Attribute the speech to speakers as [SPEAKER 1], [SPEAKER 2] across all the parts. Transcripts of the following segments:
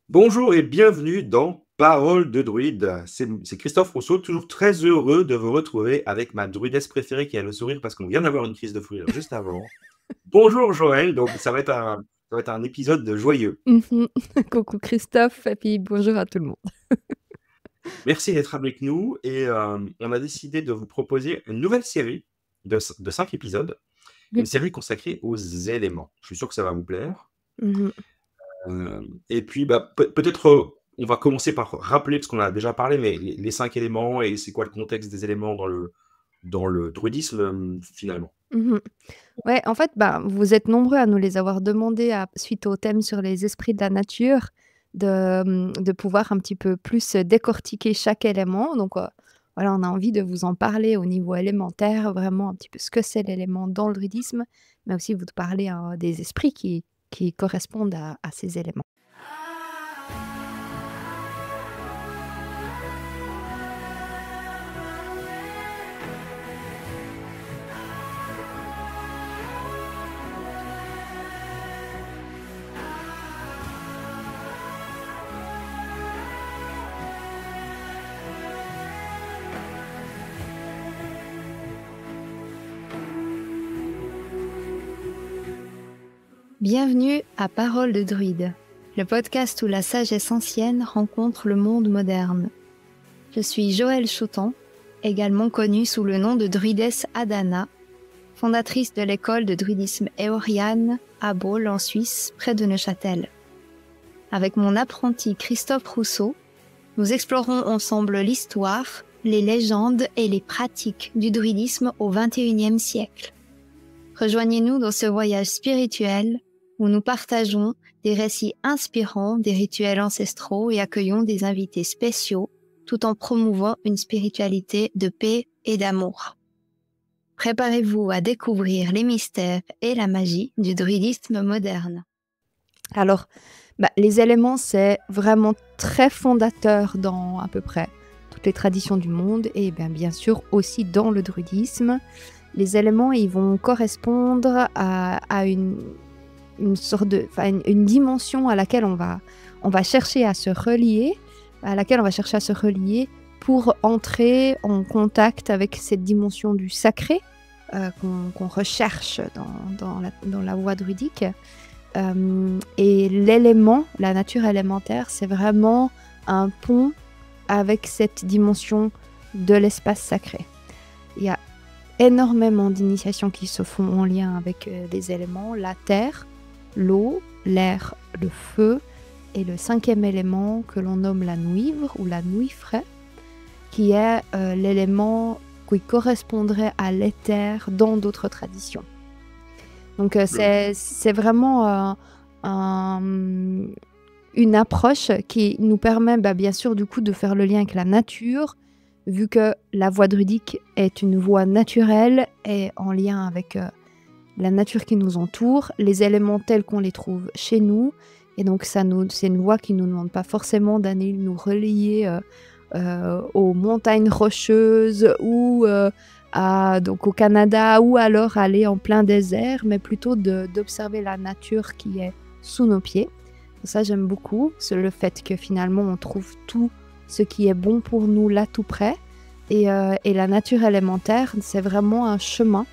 [SPEAKER 1] Bonjour et bienvenue dans Parole de druide. C'est Christophe Rousseau, toujours très heureux de vous retrouver avec ma druidesse préférée qui a le sourire parce qu'on vient d'avoir une crise de fou rire juste avant. Bonjour Joël, donc ça va être un épisode de joyeux.
[SPEAKER 2] Mmh. Coucou Christophe et puis bonjour à tout le monde.
[SPEAKER 1] Merci d'être avec nous et on a décidé de vous proposer une nouvelle série de 5 épisodes, une série consacrée aux éléments. Je suis sûr que ça va vous plaire.
[SPEAKER 2] Mmh.
[SPEAKER 1] Et puis, peut-être, on va commencer par rappeler, parce qu'on a déjà parlé, mais les 5 éléments et c'est quoi le contexte des éléments dans le druidisme, finalement.
[SPEAKER 2] Mmh. Ouais, en fait, vous êtes nombreux à nous les avoir demandés suite au thème sur les esprits de la nature, de pouvoir un petit peu plus décortiquer chaque élément. Donc, voilà, on a envie de vous en parler au niveau élémentaire, vraiment un petit peu ce que c'est l'élément dans le druidisme, mais aussi vous parler, des esprits qui correspondent à ces éléments. Bienvenue à Parole de druide, le podcast où la sagesse ancienne rencontre le monde moderne. Je suis Joëlle Choton, également connue sous le nom de druidesse Adana, fondatrice de l'école de druidisme éoriane à Baule en Suisse, près de Neuchâtel. Avec mon apprenti Christophe Rousseau, nous explorons ensemble l'histoire, les légendes et les pratiques du druidisme au XXIe siècle. Rejoignez-nous dans ce voyage spirituel où nous partageons des récits inspirants des rituels ancestraux et accueillons des invités spéciaux tout en promouvant une spiritualité de paix et d'amour. Préparez-vous à découvrir les mystères et la magie du druidisme moderne. Alors, les éléments, c'est vraiment très fondateur dans à peu près toutes les traditions du monde et bien sûr aussi dans le druidisme. Les éléments, ils vont correspondre à une sorte de, une dimension à laquelle on va chercher à se relier, pour entrer en contact avec cette dimension du sacré qu'on recherche dans la voie druidique. Et l'élément, la nature élémentaire, c'est vraiment un pont avec cette dimension de l'espace sacré. Il y a énormément d'initiations qui se font en lien avec des éléments, la terre, l'eau, l'air, le feu et le 5e élément que l'on nomme la nuivre ou la nuifre, qui est l'élément qui correspondrait à l'éther dans d'autres traditions. Donc c'est vraiment une approche qui nous permet bien sûr du coup de faire le lien avec la nature, vu que la voie druidique est une voie naturelle et en lien avec la nature qui nous entoure, les éléments tels qu'on les trouve chez nous. Et donc c'est une voie qui ne nous demande pas forcément d'aller nous relier aux montagnes rocheuses ou donc au Canada, ou alors aller en plein désert, mais plutôt d'observer la nature qui est sous nos pieds. Ça, j'aime beaucoup, c'est le fait que finalement on trouve tout ce qui est bon pour nous là tout près. Et la nature élémentaire, c'est vraiment un chemin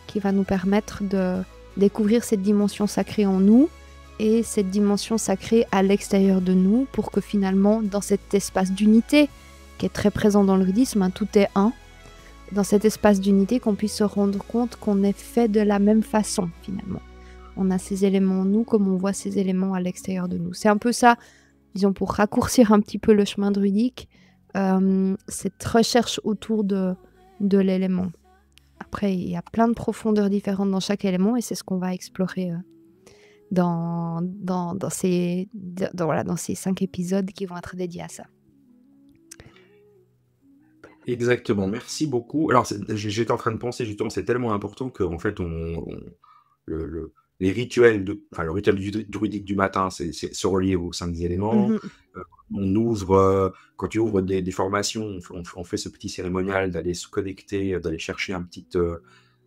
[SPEAKER 2] qui va nous permettre de découvrir cette dimension sacrée en nous et cette dimension sacrée à l'extérieur de nous, pour que finalement, dans cet espace d'unité qui est très présent dans le druidisme, tout est un, dans cet espace d'unité, qu'on puisse se rendre compte qu'on est fait de la même façon finalement. On a ces éléments en nous comme on voit ces éléments à l'extérieur de nous. C'est un peu ça, disons, pour raccourcir un petit peu le chemin druidique, cette recherche autour de l'élément. Après, il y a plein de profondeurs différentes dans chaque élément et c'est ce qu'on va explorer dans ces 5 épisodes qui vont être dédiés à ça.
[SPEAKER 1] Exactement, merci beaucoup. Alors, j'étais en train de penser justement, c'est tellement important qu'en fait, les rituels, le rituel druidique du matin, c'est se relier aux 5 éléments.
[SPEAKER 2] Mmh.
[SPEAKER 1] On ouvre, quand tu ouvres des formations, on fait ce petit cérémonial d'aller se connecter, d'aller chercher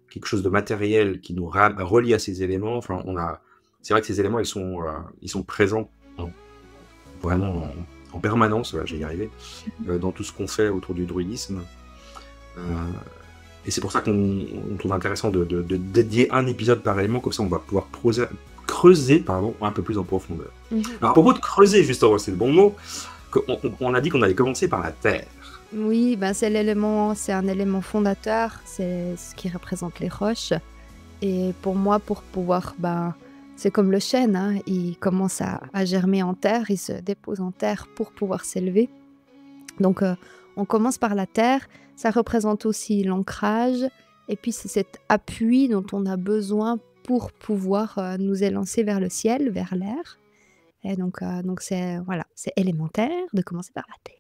[SPEAKER 1] quelque chose de matériel qui nous relie à ces éléments. Enfin, c'est vrai que ces éléments, ils sont présents vraiment en permanence, voilà, je vais y arriver, dans tout ce qu'on fait autour du druidisme. Euh, et c'est pour ça qu'on trouve intéressant de dédier un épisode par élément, comme ça on va pouvoir creuser un peu plus en profondeur. Alors à propos de creuser, justement, c'est le bon mot, on a dit qu'on allait commencer par la Terre.
[SPEAKER 2] Oui, ben c'est un élément fondateur, c'est ce qui représente les roches. Et pour moi, pour pouvoir, c'est comme le chêne, hein, il commence à germer en terre, il se dépose en terre pour pouvoir s'élever. Donc, on commence par la terre, ça représente aussi l'ancrage, et puis c'est cet appui dont on a besoin pour pouvoir nous élancer vers le ciel, vers l'air. Et donc c'est voilà, c'est élémentaire de commencer par la terre.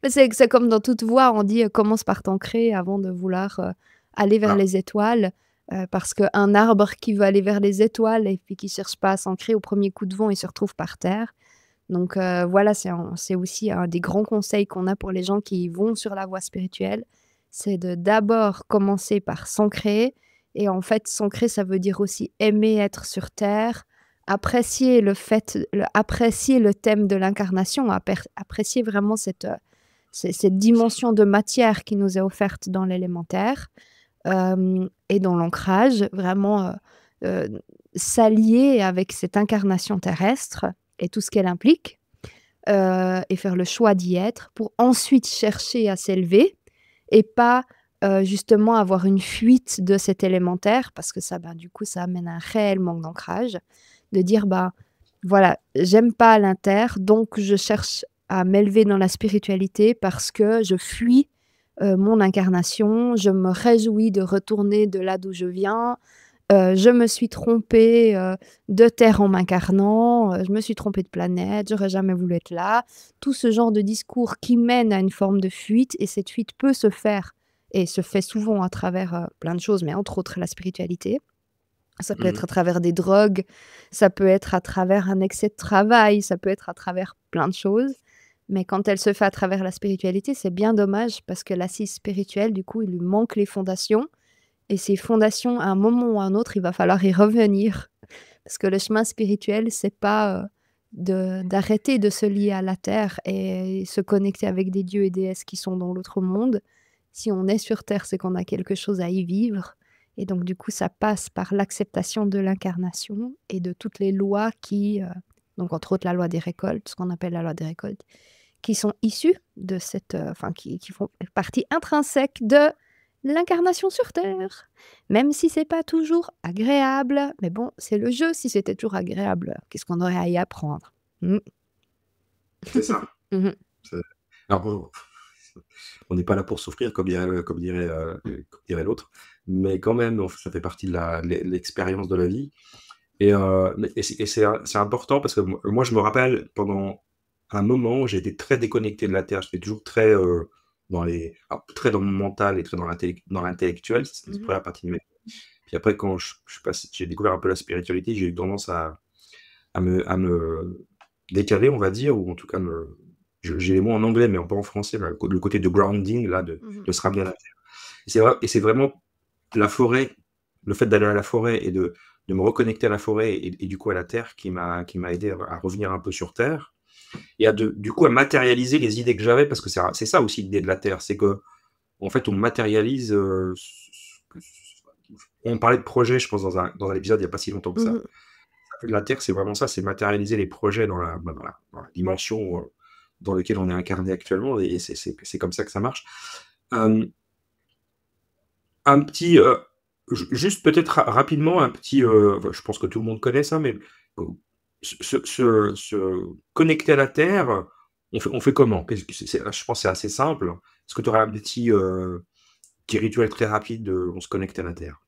[SPEAKER 2] Mais c'est comme dans toute voie, on dit commence par t'ancrer avant de vouloir aller vers
[SPEAKER 1] Ah,
[SPEAKER 2] les étoiles. Parce qu'un arbre qui veut aller vers les étoiles et puis qui cherche pas à s'ancrer au premier coup de vent, il se retrouve par terre. Donc voilà, c'est aussi un des grands conseils qu'on a pour les gens qui vont sur la voie spirituelle. C'est de d'abord commencer par s'ancrer. Et en fait, s'ancrer, ça veut dire aussi aimer être sur terre, apprécier apprécier le thème de l'incarnation, apprécier vraiment cette dimension de matière qui nous est offerte dans l'élémentaire et dans l'ancrage, vraiment s'allier avec cette incarnation terrestre et tout ce qu'elle implique, et faire le choix d'y être pour ensuite chercher à s'élever et pas justement avoir une fuite de cet élémentaire parce que ça, du coup, ça amène un réel manque d'ancrage. De dire, voilà, j'aime pas l'inter, donc je cherche à m'élever dans la spiritualité parce que je fuis mon incarnation, je me réjouis de retourner de là d'où je viens, je me suis trompée de terre en m'incarnant, je me suis trompée de planète, j'aurais jamais voulu être là. Tout ce genre de discours qui mène à une forme de fuite, et cette fuite peut se faire, et se fait souvent à travers plein de choses, mais entre autres la spiritualité. Ça peut être à travers des drogues, ça peut être à travers un excès de travail, ça peut être à travers plein de choses. Mais quand elle se fait à travers la spiritualité, c'est bien dommage parce que l'assise spirituelle, du coup, il lui manque les fondations. Et ces fondations, à un moment ou à un autre, il va falloir y revenir. Parce que le chemin spirituel, c'est pas d'arrêter de se lier à la terre et se connecter avec des dieux et déesses qui sont dans l'autre monde. Si on est sur terre, c'est qu'on a quelque chose à y vivre. Et donc, du coup, ça passe par l'acceptation de l'incarnation et de toutes les lois donc entre autres la loi des récoltes, ce qu'on appelle la loi des récoltes, qui sont issues de qui font partie intrinsèque de l'incarnation sur Terre. Même si c'est pas toujours agréable, mais bon, c'est le jeu. Si c'était toujours agréable, qu'est-ce qu'on aurait à y apprendre?
[SPEAKER 1] c'est ça.
[SPEAKER 2] Mhm.
[SPEAKER 1] Alors, on n'est pas là pour souffrir, comme dirait l'autre, mais quand même, ça fait partie de l'expérience de la vie. Et c'est important parce que moi, je me rappelle, pendant un moment, j'ai été très déconnecté de la Terre. J'étais toujours très très dans mon mental et très dans l'intellectuel. C'est la première partie de mes. Puis après, quand j'ai découvert un peu la spiritualité, j'ai eu tendance à me décaler, on va dire, ou en tout cas j'ai les mots en anglais, mais pas en français, le côté de grounding, là, de se ramener à la terre. Et c'est vraiment la forêt, le fait d'aller à la forêt et de me reconnecter à la forêt et du coup à la terre qui m'a aidé à revenir un peu sur terre et du coup à matérialiser les idées que j'avais, parce que c'est ça aussi l'idée de la terre, c'est que en fait on matérialise. On parlait de projet, je pense, dans un épisode il n'y a pas si longtemps que ça. La terre, c'est vraiment ça, c'est matérialiser les projets dans la dimension dans laquelle on est incarné actuellement, et c'est comme ça que ça marche. Un petit, juste peut-être rapidement, un petit, je pense que tout le monde connaît ça, mais se connecter à la Terre, on fait comment? Je pense que c'est assez simple. Est-ce que tu aurais un petit rituel très rapide, on se connecte à la Terre?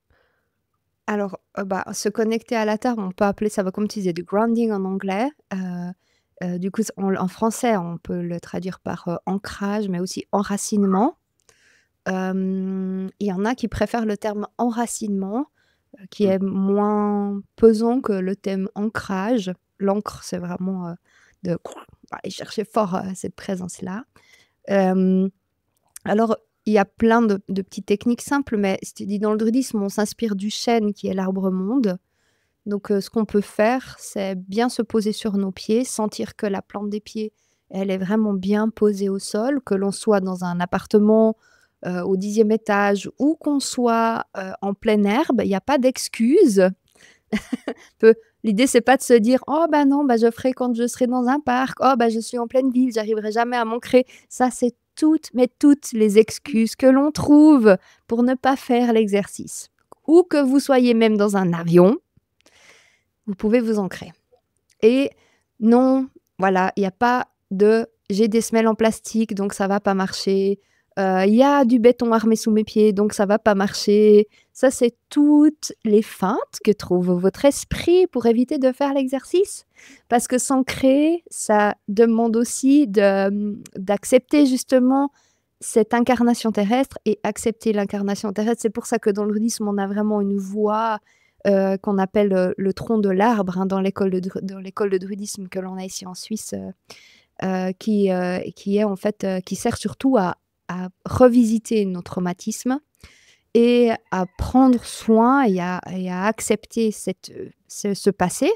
[SPEAKER 2] Alors, se connecter à la terre, on peut appeler ça, comme tu disais, du grounding en anglais. Du coup, en français, on peut le traduire par ancrage, mais aussi enracinement. Il y en a qui préfèrent le terme enracinement, qui est moins pesant que le thème ancrage. L'ancre, c'est vraiment aller chercher fort cette présence-là. Alors, il y a plein de petites techniques simples, mais si tu dis dans le druidisme, on s'inspire du chêne qui est l'arbre-monde. Donc ce qu'on peut faire, c'est bien se poser sur nos pieds, sentir que la plante des pieds, elle est vraiment bien posée au sol, que l'on soit dans un appartement, au 10e étage ou qu'on soit, en pleine herbe, il y a pas d'excuse. Peu L'idée, c'est pas de se dire: «Oh bah non, bah je ferai quand je serai dans un parc. Oh bah je suis en pleine ville, j'arriverai jamais à m'ancrer». Ça, c'est toutes, mais toutes les excuses que l'on trouve pour ne pas faire l'exercice. Ou que vous soyez même dans un avion, vous pouvez vous ancrer. Et non, voilà, il y a pas de: «J'ai des semelles en plastique, donc ça va pas marcher. Il y a du béton armé sous mes pieds, donc ça va pas marcher». Ça, c'est toutes les feintes que trouve votre esprit pour éviter de faire l'exercice. Parce que s'ancrer, ça demande aussi d'accepter justement cette incarnation terrestre et accepter l'incarnation terrestre. C'est pour ça que dans le bouddhisme, on a vraiment une voie, qu'on appelle, le tronc de l'arbre, hein, dans l'école de druidisme que l'on a ici en Suisse, qui est en fait, qui sert surtout à revisiter nos traumatismes et à prendre soin et à accepter ce passé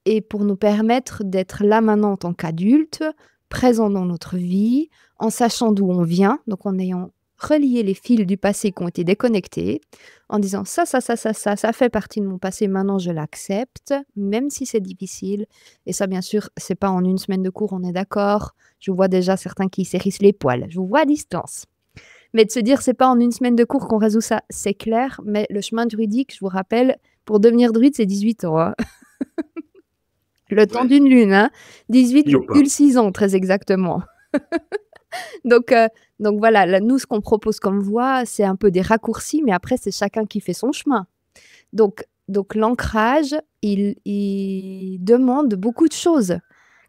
[SPEAKER 2] et pour nous permettre d'être là maintenant en tant qu'adultes, présents dans notre vie, en sachant d'où on vient, donc en ayant relié les fils du passé qui ont été déconnectés, en disant: Ça fait partie de mon passé, maintenant je l'accepte, même si c'est difficile». Et ça, bien sûr, c'est pas en une semaine de cours, on est d'accord. Je vois déjà certains qui s'hérissent les poils, je vous vois à distance. Mais de se dire: «C'est pas en une semaine de cours qu'on résout ça», c'est clair, mais le chemin druidique, je vous rappelle, pour devenir druide, c'est 18 ans, hein. Le temps
[SPEAKER 1] Ouais.
[SPEAKER 2] d'une lune, hein.
[SPEAKER 1] Yopa.
[SPEAKER 2] 18,6 ans, très exactement. Donc heu, donc voilà, là, nous, ce qu'on propose comme voie, c'est un peu des raccourcis, mais après, c'est chacun qui fait son chemin. Donc l'ancrage, il demande beaucoup de choses.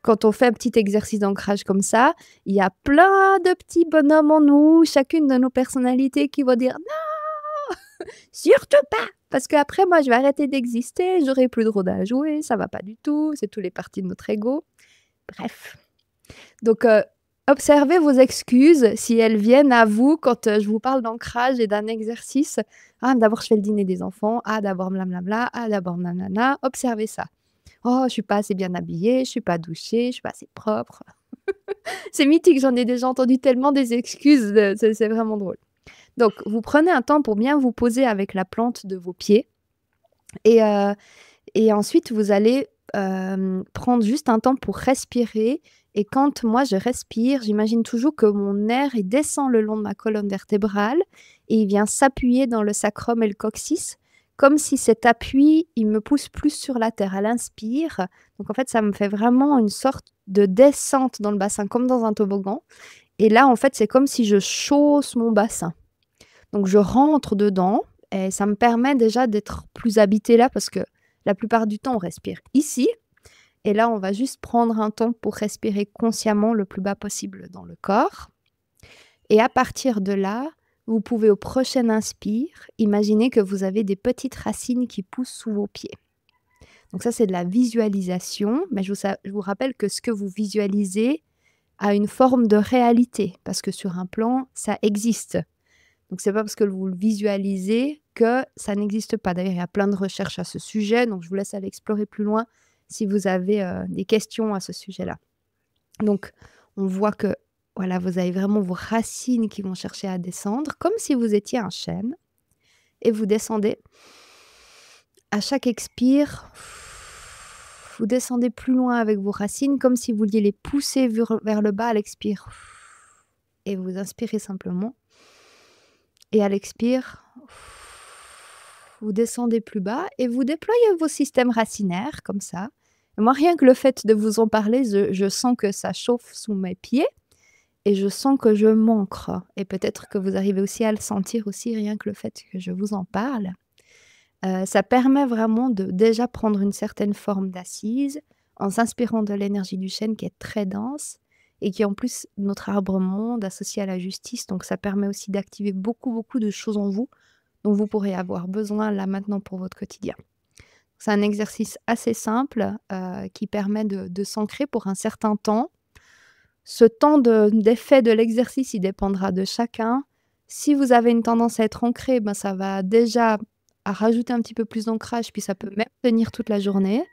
[SPEAKER 2] Quand on fait un petit exercice d'ancrage comme ça, il y a plein de petits bonhommes en nous, chacune de nos personnalités qui vont dire: «Non, surtout pas! Parce qu'après moi, je vais arrêter d'exister, j'aurai plus de rôle à jouer, ça va pas du tout». C'est tous les parties de notre ego. Bref. Donc, observez vos excuses si elles viennent à vous quand, je vous parle d'ancrage et d'un exercice. «Ah, d'abord je fais le dîner des enfants. Ah, d'abord blablabla. Ah, d'abord nanana». Observez ça. «Oh, je suis pas assez bien habillée, je suis pas douchée, je suis pas assez propre». C'est mythique, j'en ai déjà entendu tellement des excuses, c'est vraiment drôle. Donc vous prenez un temps pour bien vous poser avec la plante de vos pieds et ensuite vous allez, prendre juste un temps pour respirer et quand moi je respire, j'imagine toujours que mon air, il descend le long de ma colonne vertébrale et il vient s'appuyer dans le sacrum et le coccyx, comme si cet appui, il me pousse plus sur la terre à l'inspire. Donc en fait, ça me fait vraiment une sorte de descente dans le bassin, comme dans un toboggan et là, en fait, c'est comme si je chausse mon bassin. Donc je rentre dedans et ça me permet déjà d'être plus habitée là parce que la plupart du temps, on respire ici et là, on va juste prendre un temps pour respirer consciemment le plus bas possible dans le corps et à partir de là, vous pouvez au prochain inspire, imaginer que vous avez des petites racines qui poussent sous vos pieds. Donc ça, c'est de la visualisation, mais je vous rappelle que ce que vous visualisez a une forme de réalité parce que sur un plan, ça existe. Donc c'est pas parce que vous le visualisez que ça n'existe pas. D'ailleurs, il y a plein de recherches à ce sujet, donc je vous laisse aller explorer plus loin si vous avez, des questions à ce sujet-là. Donc on voit que, voilà, vous avez vraiment vos racines qui vont chercher à descendre, comme si vous étiez un chêne et vous descendez. À chaque expire, vous descendez plus loin avec vos racines, comme si vous vouliez les pousser vers le bas à l'expire et vous inspirez simplement. Et à l'expire, vous descendez plus bas et vous déployez vos systèmes racinaires comme ça. Et moi, rien que le fait de vous en parler, je sens que ça chauffe sous mes pieds et je sens que je m'ancre. Et peut-être que vous arrivez aussi à le sentir aussi, rien que le fait que je vous en parle. Ça permet vraiment de déjà prendre une certaine forme d'assise en s'inspirant de l'énergie du chêne qui est très dense et qui est en plus notre arbre-monde associé à la justice. Donc ça permet aussi d'activer beaucoup, beaucoup de choses en vous dont vous pourrez avoir besoin là maintenant pour votre quotidien. C'est un exercice assez simple qui permet de s'ancrer pour un certain temps. Ce temps d'effet de l'exercice, il dépendra de chacun. Si vous avez une tendance à être ancré, ben ça va déjà à rajouter un petit peu plus d'ancrage, puis ça peut même tenir toute la journée.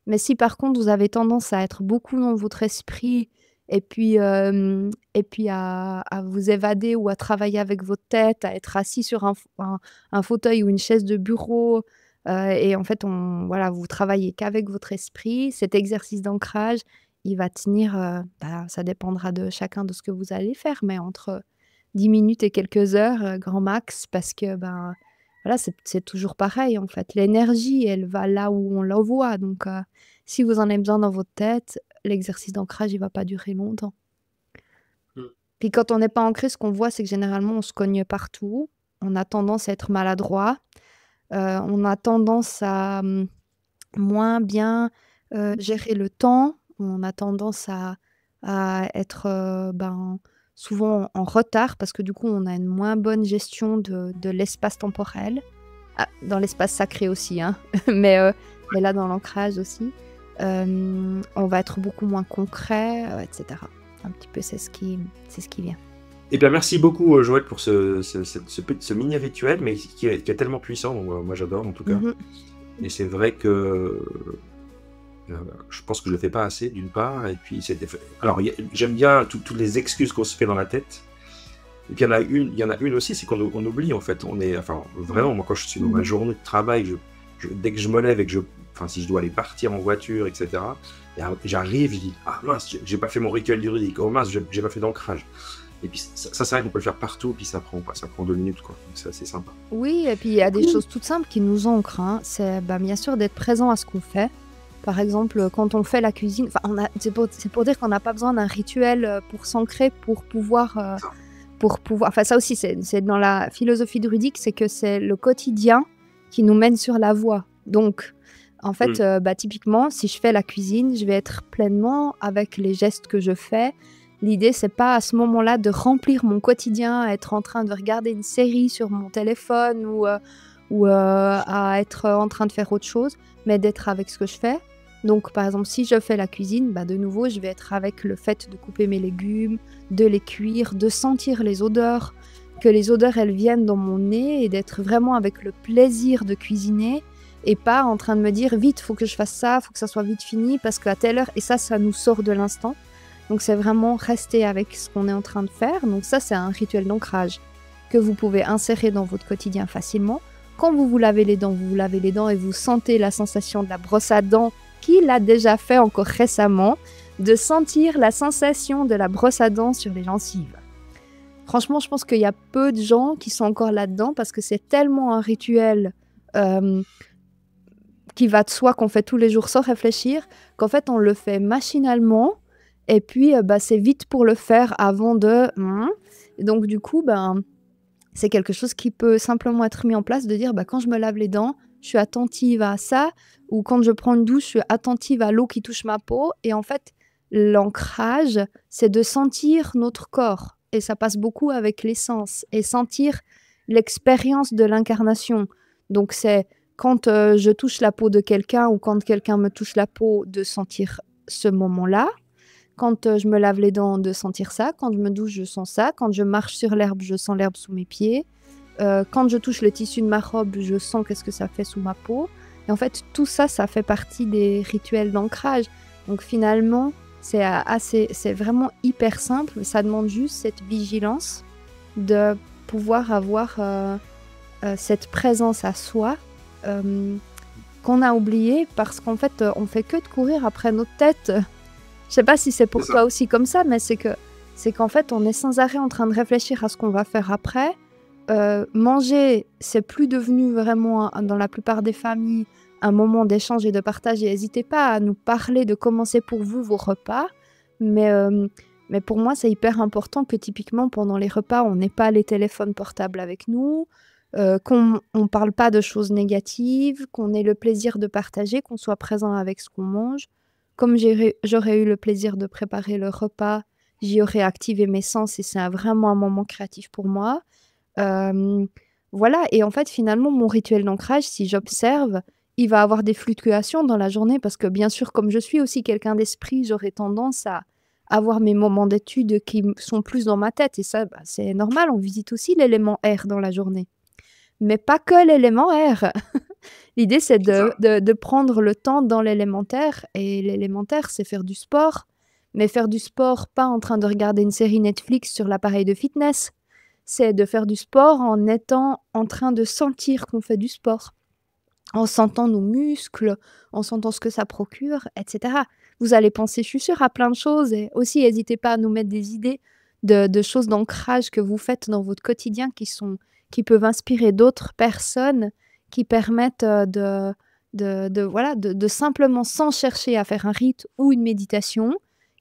[SPEAKER 2] Mais si par contre vous avez tendance à être beaucoup dans votre esprit et puis à vous évader ou à travailler avec votre tête, à être assis sur un fauteuil ou une chaise de bureau, et en fait voilà, vous travaillez qu'avec votre esprit, cet exercice d'ancrage, il va tenir, ça dépendra de chacun de ce que vous allez faire, mais entre 10 minutes et quelques heures, grand max parce que, voilà, c'est toujours pareil, en fait. L'énergie, elle va là où on l'envoie, donc si vous en avez besoin dans votre tête, l'exercice d'ancrage, il va pas durer longtemps.
[SPEAKER 1] Mmh.
[SPEAKER 2] Puis quand on n'est pas ancré, ce qu'on voit, c'est que généralement, on se cogne partout, on a tendance à être maladroit, on a tendance à, moins bien, gérer le temps, on a tendance à être, souvent en retard parce que du coup, on a une moins bonne gestion de l'espace temporel. Ah, dans l'espace sacré aussi, hein, mais mais là, dans l'ancrage aussi. On va être beaucoup moins concret, et cetera. Un petit peu, c'est ce qui vient.
[SPEAKER 1] Eh bien, merci beaucoup, Joël, pour ce mini rituel, mais qui est tellement puissant, donc moi j'adore en tout cas.
[SPEAKER 2] Mmh.
[SPEAKER 1] Et c'est vrai que je pense que je le fais pas assez, d'une part, et puis alors j'aime bien toutes les excuses qu'on se fait dans la tête. Et puis il y en a une aussi, c'est qu'on oublie en fait. Enfin vraiment, moi quand je suis dans ma journée de travail, dès que je me lève et enfin si je dois aller partir en voiture, etc. J'arrive, je dis ah mince, j'ai pas fait mon rituel juridique, oh mince, j'ai pas fait d'ancrage. Et puis ça c'est vrai qu'on peut le faire partout, puis ça prend 2 minutes quoi. Donc c'est assez sympa.
[SPEAKER 2] Oui, et puis il y a des choses toutes simples qui nous ancrent, hein. C'est, bien sûr d'être présent à ce qu'on fait. Par exemple, quand on fait la cuisine, enfin c'est pour dire qu'on n'a pas besoin d'un rituel, pour s'ancrer, pour pouvoir enfin ça aussi c'est dans la philosophie druidique, c'est que c'est le quotidien qui nous mène sur la voie. Donc en fait, typiquement, si je fais la cuisine, je vais être pleinement avec les gestes que je fais. L'idée, c'est pas à ce moment-là de remplir mon quotidien, être en train de regarder une série sur mon téléphone ou à être en train de faire autre chose, mais d'être avec ce que je fais. Donc par exemple, si je fais la cuisine, de nouveau, je vais être avec le fait de couper mes légumes, de les cuire, de sentir les odeurs, que les odeurs, elles viennent dans mon nez et d'être vraiment avec le plaisir de cuisiner et pas en train de me dire: «Vite, faut que je fasse ça, faut que ça soit vite fini parce qu'à telle heure» et ça nous sort de l'instant. Donc c'est vraiment rester avec ce qu'on est en train de faire. Donc ça, c'est un rituel d'ancrage que vous pouvez insérer dans votre quotidien facilement. Quand vous vous lavez les dents et vous sentez la sensation de la brosse à dents, qui l'a déjà fait encore récemment, de sentir la sensation de la brosse à dents sur les gencives. Franchement, je pense qu'il y a peu de gens qui sont encore là-dedans parce que c'est tellement un rituel qui va de soi, qu'on fait tous les jours sans réfléchir, qu'en fait, on le fait machinalement et puis c'est vite pour le faire avant de... Et donc du coup, c'est quelque chose qui peut simplement être mis en place, de dire quand je me lave les dents, je suis attentive à ça, ou quand je prends une douche, je suis attentive à l'eau qui touche ma peau. Et en fait, l'ancrage, c'est de sentir notre corps. Et ça passe beaucoup avec l'essence. Et sentir l'expérience de l'incarnation. Donc c'est quand je touche la peau de quelqu'un ou quand quelqu'un me touche la peau, de sentir ce moment-là. Quand je me lave les dents, de sentir ça. Quand je me douche, je sens ça. Quand je marche sur l'herbe, je sens l'herbe sous mes pieds. Quand je touche le tissu de ma robe, je sens qu'est-ce que ça fait sous ma peau. Et en fait, tout ça, ça fait partie des rituels d'ancrage. Donc finalement, c'est vraiment hyper simple. Ça demande juste cette vigilance de pouvoir avoir cette présence à soi qu'on a oubliée parce qu'en fait, on fait que de courir après notre tête. Je sais pas si c'est pour toi aussi comme ça, mais c'est qu'en fait, on est sans arrêt en train de réfléchir à ce qu'on va faire après. Manger, c'est plus devenu vraiment, dans la plupart des familles, un moment d'échange et de partage. Et n'hésitez pas à nous parler de comment c'est pour vous, vos repas. Mais pour moi, c'est hyper important que typiquement, pendant les repas, on n'ait pas les téléphones portables avec nous, qu'on ne parle pas de choses négatives, qu'on ait le plaisir de partager, qu'on soit présent avec ce qu'on mange. Comme j'aurais eu le plaisir de préparer le repas, j'y aurais activé mes sens et c'est vraiment un moment créatif pour moi. Voilà, et en fait, finalement, mon rituel d'ancrage, si j'observe, il va avoir des fluctuations dans la journée parce que, bien sûr, comme je suis aussi quelqu'un d'esprit, j'aurais tendance à avoir mes moments d'études qui sont plus dans ma tête et ça, c'est normal, on visite aussi l'élément air dans la journée. mais pas que l'élément R. L'idée, c'est
[SPEAKER 1] C'est ça.
[SPEAKER 2] de prendre le temps dans l'élémentaire, et l'élémentaire, c'est faire du sport, mais faire du sport pas en train de regarder une série Netflix sur l'appareil de fitness. C'est de faire du sport en étant en train de sentir qu'on fait du sport, en sentant nos muscles, en sentant ce que ça procure, etc. Vous allez penser, je suis sûre, à plein de choses, et aussi n'hésitez pas à nous mettre des idées de choses d'ancrage que vous faites dans votre quotidien qui peuvent inspirer d'autres personnes, qui permettent voilà, de simplement, sans chercher à faire un rite ou une méditation,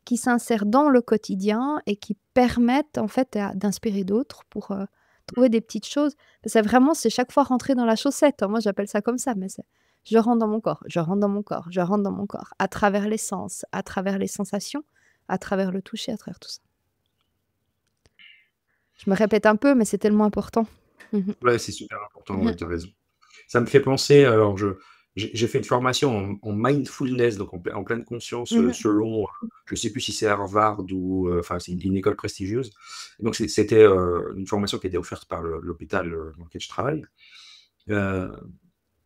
[SPEAKER 2] qui s'insèrent dans le quotidien et qui permettent en fait d'inspirer d'autres pour trouver des petites choses. C'est chaque fois rentrer dans la chaussette, hein. Moi, j'appelle ça comme ça, mais c'est je rentre dans mon corps, je rentre dans mon corps, je rentre dans mon corps, à travers les sens, à travers les sensations, à travers le toucher, à travers tout ça. Je me répète un peu, mais c'est tellement important. Mmh
[SPEAKER 1] Ouais, c'est super important,
[SPEAKER 2] mh.
[SPEAKER 1] ouais, tu raison. Ça me fait penser, alors j'ai fait une formation en mindfulness, donc en pleine conscience,
[SPEAKER 2] Mmh mh.
[SPEAKER 1] selon, je sais plus si c'est Harvard ou, enfin, c'est une école prestigieuse. Et donc c'était, une formation qui était offerte par l'hôpital, dans lequel je travaille. Heu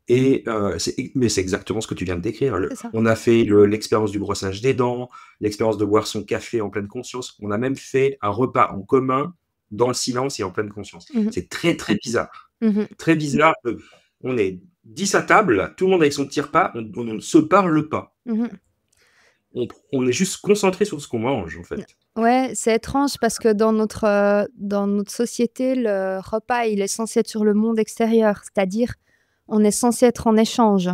[SPEAKER 1] mais c'est exactement ce que tu viens de décrire.
[SPEAKER 2] C'est ça.
[SPEAKER 1] On a fait l'expérience du brossage des dents, l'expérience de boire son café en pleine conscience. On a même fait un repas en commun dans le silence et en pleine conscience.
[SPEAKER 2] Mmh mh.
[SPEAKER 1] C'est très, très bizarre.
[SPEAKER 2] Mmh
[SPEAKER 1] Très bizarre, on est 10 à table, tout le monde avec son petit repas, on ne se parle pas.
[SPEAKER 2] Mmh.
[SPEAKER 1] On est juste concentré sur ce qu'on mange, en fait.
[SPEAKER 2] Ouais, c'est étrange parce que dans notre société, le repas, il est censé être sur le monde extérieur, c'est-à-dire, on est censé être en échange,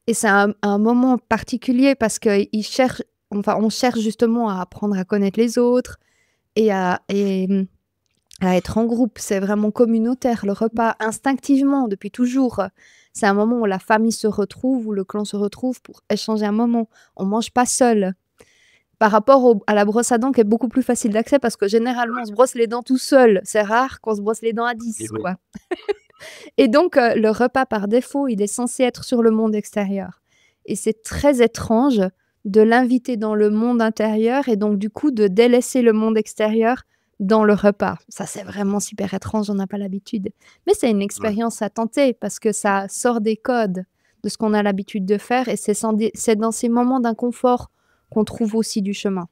[SPEAKER 2] et c'est un moment particulier parce on cherche justement à apprendre à connaître les autres à être en groupe. C'est vraiment communautaire, le repas, instinctivement, depuis toujours. C'est un moment où la famille se retrouve, où le clan se retrouve pour échanger un moment. On mange pas seul. Par rapport à la brosse à dents qui est beaucoup plus facile d'accès parce que généralement on se brosse les dents tout seul. C'est rare qu'on se brosse les dents à
[SPEAKER 1] Et
[SPEAKER 2] 10,
[SPEAKER 1] oui.
[SPEAKER 2] quoi. Et donc le repas par défaut, il est censé être sur le monde extérieur, et c'est très étrange de l'inviter dans le monde intérieur et donc du coup de délaisser le monde extérieur dans le repas. Ça, c'est vraiment super étrange, on n'a pas l'habitude. Mais c'est une
[SPEAKER 1] Ouais.
[SPEAKER 2] expérience à tenter parce que ça sort des codes de ce qu'on a l'habitude de faire, et c'est dans ces moments d'inconfort qu'on trouve aussi du chemin.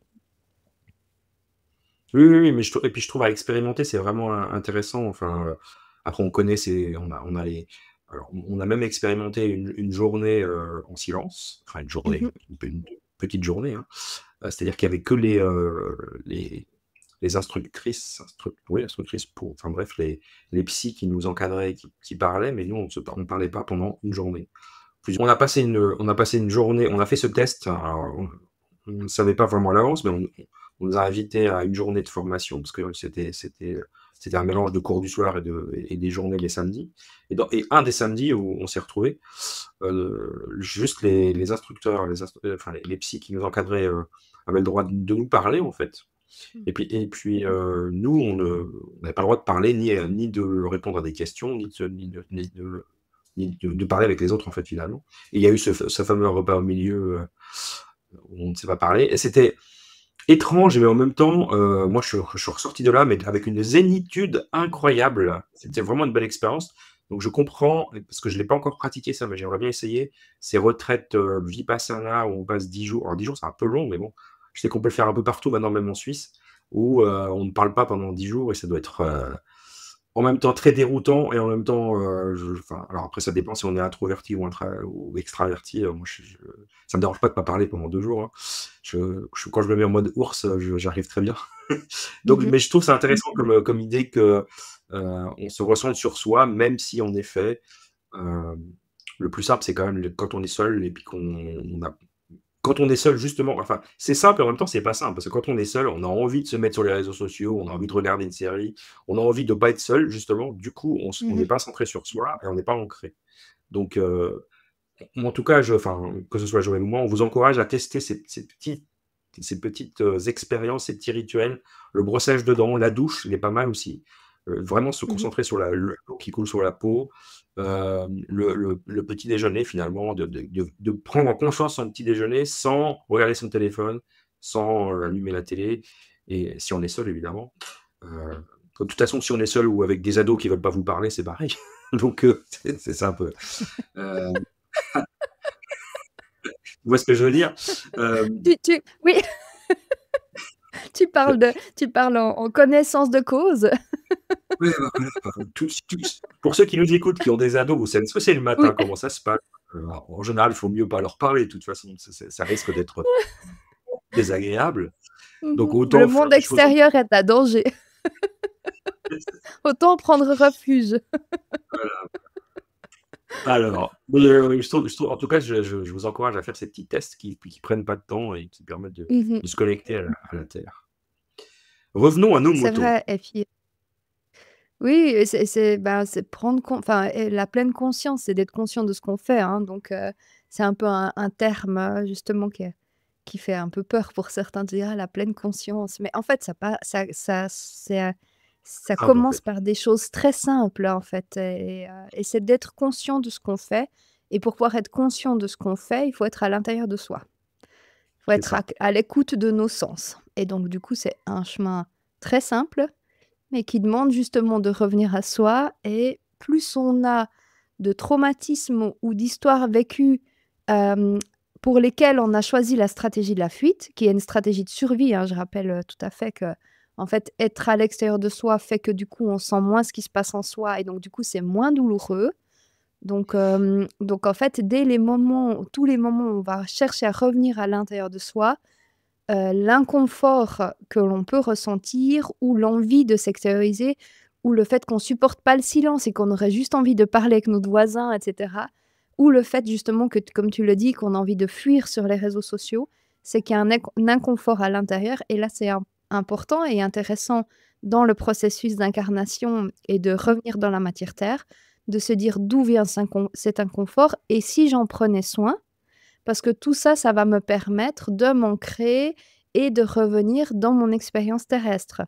[SPEAKER 1] Oui, oui, oui, mais je trouve à expérimenter, c'est vraiment intéressant. Enfin, après on a les alors on a même expérimenté une journée, en silence, enfin une
[SPEAKER 2] Mmh
[SPEAKER 1] journée,
[SPEAKER 2] mh.
[SPEAKER 1] une petite journée, hein. C'est-à-dire qu'il y avait que les instructrices pour enfin bref, les psys qui nous encadraient, qui parlaient, mais nous on parlait pas pendant une journée. On a passé une journée, on a fait ce test, alors on ne savait pas vraiment à l'avance, mais on nous a invités à une journée de formation parce que c'était un mélange de cours du soir et des journées les samedis. Et un des samedis où on s'est retrouvés, juste les instructeurs, enfin les psys qui nous encadraient, avaient le droit de nous parler, en fait.
[SPEAKER 2] Mmh.
[SPEAKER 1] Et puis, nous, on n'avait pas le droit de parler ni de répondre à des questions, ni de parler avec les autres, en fait, finalement. Et il y a eu ce fameux repas au milieu, où on ne s'est pas parlé, et c'était étrange, mais en même temps, moi, je suis ressorti de là, mais avec une zénitude incroyable. C'était vraiment une belle expérience. Donc je comprends, parce que je l'ai pas encore pratiqué ça, mais j'aimerais bien essayer ces retraites, Vipassana où on passe 10 jours. Alors 10 jours, c'est un peu long, mais bon, je sais qu'on peut le faire un peu partout maintenant, même en Suisse, où, on ne parle pas pendant 10 jours, et ça doit être, en même temps très déroutant, et en même temps, enfin, alors après ça dépend si on est introverti ou extraverti. Moi ça me dérange pas de pas parler pendant 2 jours, hein. Quand je me mets en mode ours, j'arrive très bien. Donc
[SPEAKER 2] Mmh.
[SPEAKER 1] mais je trouve ça intéressant comme idée que, on se recentre sur soi, même si en effet, hem, le plus simple, c'est quand même quand on est seul, et puis quand on est seul, justement, enfin, c'est simple et en même temps, c'est pas simple, parce que quand on est seul, on a envie de se mettre sur les réseaux sociaux, on a envie de regarder une série, on a envie de pas être seul, justement. Du coup, on n'est
[SPEAKER 2] Mmh.
[SPEAKER 1] pas centré sur soi et on n'est pas ancré. Donc, moi, en tout cas, enfin, que ce soit Joël ou moi, on vous encourage à tester ces petites expériences, ces petits rituels. Le brossage de dents, la douche, il est pas mal aussi. Vraiment se
[SPEAKER 2] Mmh.
[SPEAKER 1] concentrer sur l'eau qui coule sur la peau. Le petit déjeuner, finalement, de prendre en conscience son petit déjeuner sans regarder son téléphone, sans allumer la télé, et si on est seul, évidemment. De toute façon, si on est seul ou avec des ados qui veulent pas vous parler, c'est pareil. Donc, c'est ça un peu. Euh, tu vois ce que je veux dire? Euh,
[SPEAKER 2] Oui, tu parles en connaissance de cause.
[SPEAKER 1] ouais, pour ceux qui nous écoutent, qui ont des ados, vous savez ce que c'est le matin,
[SPEAKER 2] Oui.
[SPEAKER 1] comment ça se passe. En général, il faut mieux pas leur parler, de toute façon, ça risque d'être désagréable. Donc,
[SPEAKER 2] Le
[SPEAKER 1] autant faire
[SPEAKER 2] monde
[SPEAKER 1] des choses.
[SPEAKER 2] extérieur est à danger. Autant prendre refuge.
[SPEAKER 1] Alors, en tout cas, je vous encourage à faire ces petits tests qui prennent pas de temps et qui permettent
[SPEAKER 2] Mmh.
[SPEAKER 1] de se connecter à la Terre. Revenons à nos
[SPEAKER 2] C'est
[SPEAKER 1] moutons.
[SPEAKER 2] vrai et puis oui et c'est prendre con enfin et la pleine conscience, c'est d'être conscient de ce qu'on fait, hein, donc c'est un peu un terme, justement qui fait un peu peur pour certains de dire: «Ah, la pleine conscience», mais en fait ça pas ça c'est, ça
[SPEAKER 1] Simple, en
[SPEAKER 2] commence
[SPEAKER 1] fait.
[SPEAKER 2] par des choses très simples, en fait et c'est d'être conscient de ce qu'on fait et pour pouvoir être conscient de ce qu'on fait, il faut être à l'intérieur de soi. Il faut
[SPEAKER 1] C'est
[SPEAKER 2] être
[SPEAKER 1] ça.
[SPEAKER 2] à l'écoute de nos sens et donc du coup, c'est un chemin très simple mais qui demande justement de revenir à soi et plus on a de traumatismes ou d'histoires vécues, hem, pour lesquelles on a choisi la stratégie de la fuite, qui est une stratégie de survie, hein. Je rappelle, tout à fait que en fait, être à l'extérieur de soi fait que du coup, on sent moins ce qui se passe en soi et donc du coup, c'est moins douloureux. Donc en fait, dès les moments tous les moments où on va chercher à revenir à l'intérieur de soi, l'inconfort que l'on peut ressentir ou l'envie de s'extérioriser ou le fait qu'on supporte pas le silence et qu'on aurait juste envie de parler avec notre voisin et cetera. Ou le fait justement que, comme tu le dis, qu'on a envie de fuir sur les réseaux sociaux, c'est qu'il y a un inconfort à l'intérieur et là, c'est important et intéressant dans le processus d'incarnation et de revenir dans la matière terre, de se dire d'où vient cet inconfort et si j'en prenais soin, parce que tout ça, ça va me permettre de m'ancrer et de revenir dans mon expérience terrestre.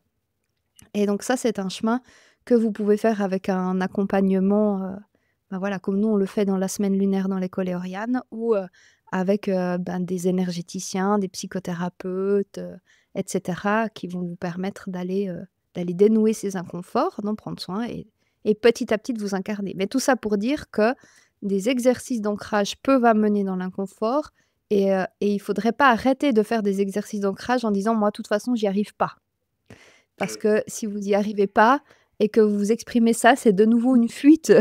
[SPEAKER 2] Et donc ça, c'est un chemin que vous pouvez faire avec un accompagnement, bah, voilà, comme nous on le fait dans la semaine lunaire dans l'école Éoliane ou, avec, ben, des énergéticiens, des psychothérapeutes, et cetera, qui vont vous permettre d'aller dénouer ces inconforts, d'en prendre soin et petit à petit de vous incarner. Mais tout ça pour dire que des exercices d'ancrage peuvent amener dans l'inconfort et il faudrait pas arrêter de faire des exercices d'ancrage en disant: «Moi, de toute façon, j'y arrive pas». Parce que si vous y arrivez pas et que vous exprimez ça, c'est de nouveau une fuite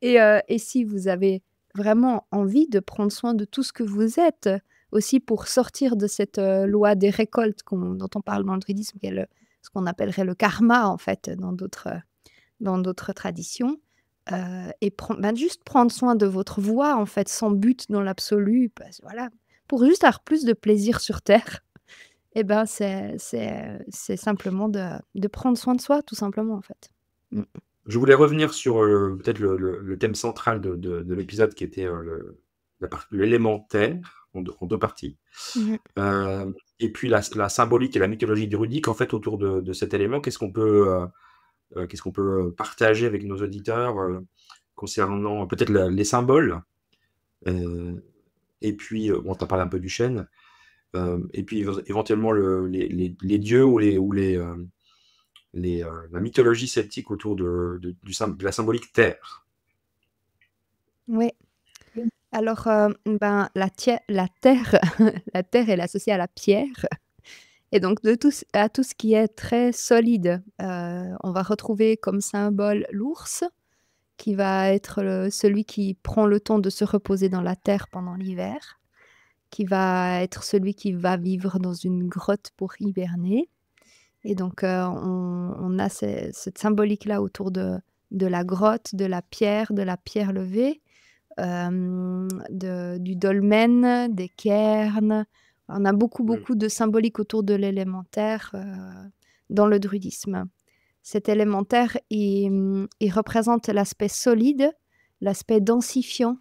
[SPEAKER 2] et si vous avez vraiment envie de prendre soin de tout ce que vous êtes, aussi pour sortir de cette, loi des récoltes dont on parle dans le druidisme, qui est ce qu'on appellerait le karma, en fait, dans d'autres traditions, et ben, juste prendre soin de votre voix, en fait, sans but dans l'absolu, parce voilà, pour juste avoir plus de plaisir sur terre. Et ben, c'est simplement de prendre soin de soi, tout simplement, en fait. Mmh.
[SPEAKER 1] Je voulais revenir sur peut-être le thème central de l'épisode qui était l'élément terre en deux parties.
[SPEAKER 2] Mmh.
[SPEAKER 1] Et puis la symbolique et la mythologie druidique, en fait, autour de cet élément, qu'est-ce qu'on peut partager avec nos auditeurs concernant peut-être les symboles euh, et puis, bon, tu as parlé un peu du chêne, et puis éventuellement les dieux ou la mythologie celtique autour de la symbolique terre.
[SPEAKER 2] Ouais. Alors, ben, la terre la terre, elle est associée à la pierre et donc à tout ce qui est très solide. On va retrouver comme symbole l'ours qui va être celui qui prend le temps de se reposer dans la terre pendant l'hiver, qui va être celui qui va vivre dans une grotte pour hiberner. Et donc, on a cette symbolique-là autour de la grotte, de la pierre levée, du dolmen, des cairns. On a beaucoup,
[SPEAKER 1] Mm.
[SPEAKER 2] beaucoup de symbolique autour de l'élémentaire, dans le druidisme. Cet élémentaire, il représente l'aspect solide, l'aspect densifiant,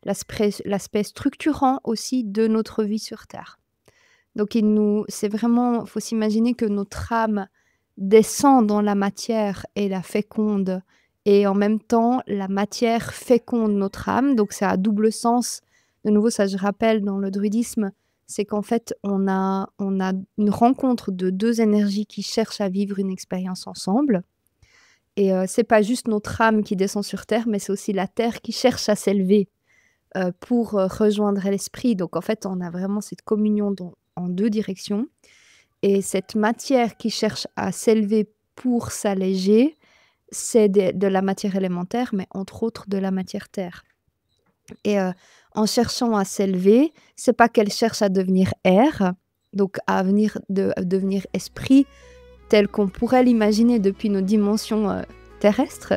[SPEAKER 2] l'aspect structurant aussi de notre vie sur terre. Donc c'est vraiment faut s'imaginer que notre âme descend dans la matière et la féconde et en même temps la matière féconde notre âme, donc c'est à double sens. De nouveau, ça je rappelle dans le druidisme, c'est qu'en fait on a une rencontre de 2 énergies qui cherchent à vivre une expérience ensemble Et c'est pas juste notre âme qui descend sur terre, mais c'est aussi la terre qui cherche à s'élever, pour, rejoindre l'esprit. Donc en fait, on a vraiment cette communion en 2 directions et cette matière qui cherche à s'élever pour s'alléger, c'est de la matière élémentaire, mais entre autres de la matière terre. Et en cherchant à s'élever, c'est pas qu'elle cherche à devenir air, donc à devenir esprit tel qu'on pourrait l'imaginer depuis nos dimensions, terrestres,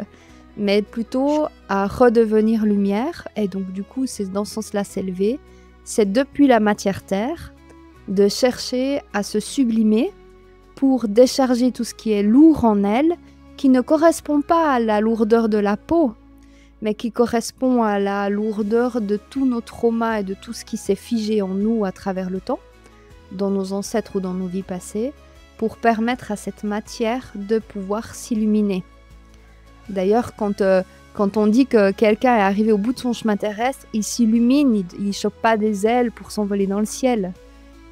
[SPEAKER 2] mais plutôt à redevenir lumière et donc du coup, c'est dans ce sens-là s'élever. C'est depuis la matière terre, de chercher à se sublimer pour décharger tout ce qui est lourd en elle, qui ne correspond pas à la lourdeur de la peau, mais qui correspond à la lourdeur de tous nos traumas et de tout ce qui s'est figé en nous à travers le temps, dans nos ancêtres ou dans nos vies passées, pour permettre à cette matière de pouvoir s'illuminer. D'ailleurs, quand on dit que quelqu'un est arrivé au bout de son chemin terrestre, il s'illumine, il ne chope pas des ailes pour s'envoler dans le ciel.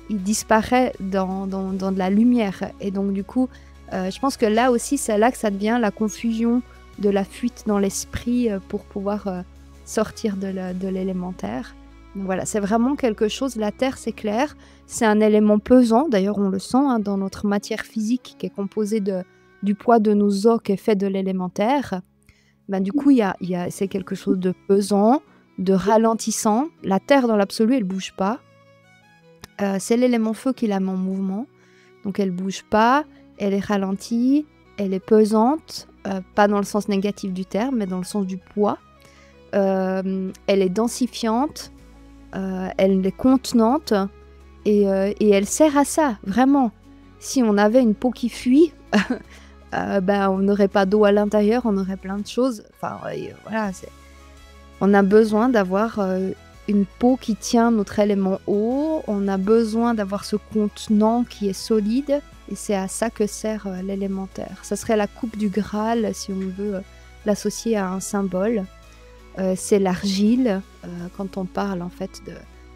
[SPEAKER 2] Il disparaît dans de la lumière. Et donc du coup, je pense que là aussi, c'est là que ça devient la confusion de la fuite dans l'esprit pour pouvoir sortir de l'élémentaire. Donc voilà, c'est vraiment quelque chose, la terre c'est clair, c'est un élément pesant, d'ailleurs on le sent dans notre matière physique qui est composée du poids de nos os qui est fait de l'élémentaire. Ben, du coup, c'est quelque chose de pesant, de ralentissant. La terre dans l'absolu, elle bouge pas. C'est l'élément feu qui la met en mouvement, donc elle bouge pas, elle est ralentie, elle est pesante, pas dans le sens négatif du terme, mais dans le sens du poids. Elle est densifiante, elle est contenante et elle sert à ça, vraiment. Si on avait une peau qui fuit, on n'aurait pas d'eau à l'intérieur, on aurait plein de choses. Enfin, voilà, on a besoin d'avoir une peau qui tient notre élément eau, on a besoin d'avoir ce contenant qui est solide, et c'est à ça que sert l'élémentaire. Ça serait la coupe du Graal, si on veut l'associer à un symbole. C'est l'argile, quand on parle en fait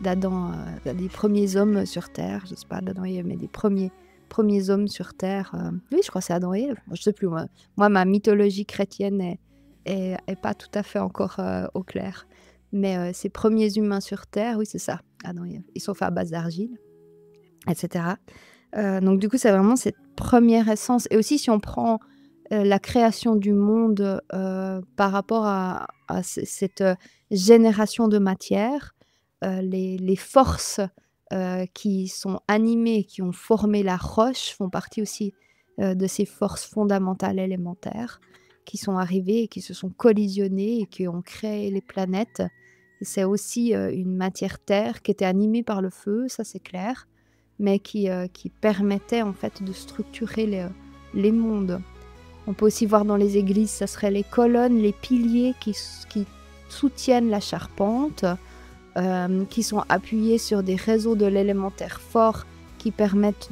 [SPEAKER 2] d'Adam, des premiers hommes sur Terre, je ne sais pas d'Adam et Ève, mais des premiers hommes sur Terre. Oui, je crois que c'est Adam et Ève, je ne sais plus. Moi, ma mythologie chrétienne est pas tout à fait encore au clair. Mais ces premiers humains sur Terre, oui, c'est ça, Adam et Ève. Ils sont faits à base d'argile, etc. Donc du coup, c'est vraiment cette première essence. Et aussi, si on prend la création du monde par rapport à cette génération de matière, les forces qui sont animées, qui ont formé la roche, font partie aussi de ces forces fondamentales élémentaires qui sont arrivées et qui se sont collisionnées et qui ont créé les planètes. Et c'est aussi une matière-terre qui était animée par le feu, ça c'est clair, mais qui permettait en fait de structurer les mondes. On peut aussi voir dans les églises, ça serait les colonnes, les piliers qui soutiennent la charpente, qui sont appuyés sur des réseaux de l'élémentaire fort qui permettent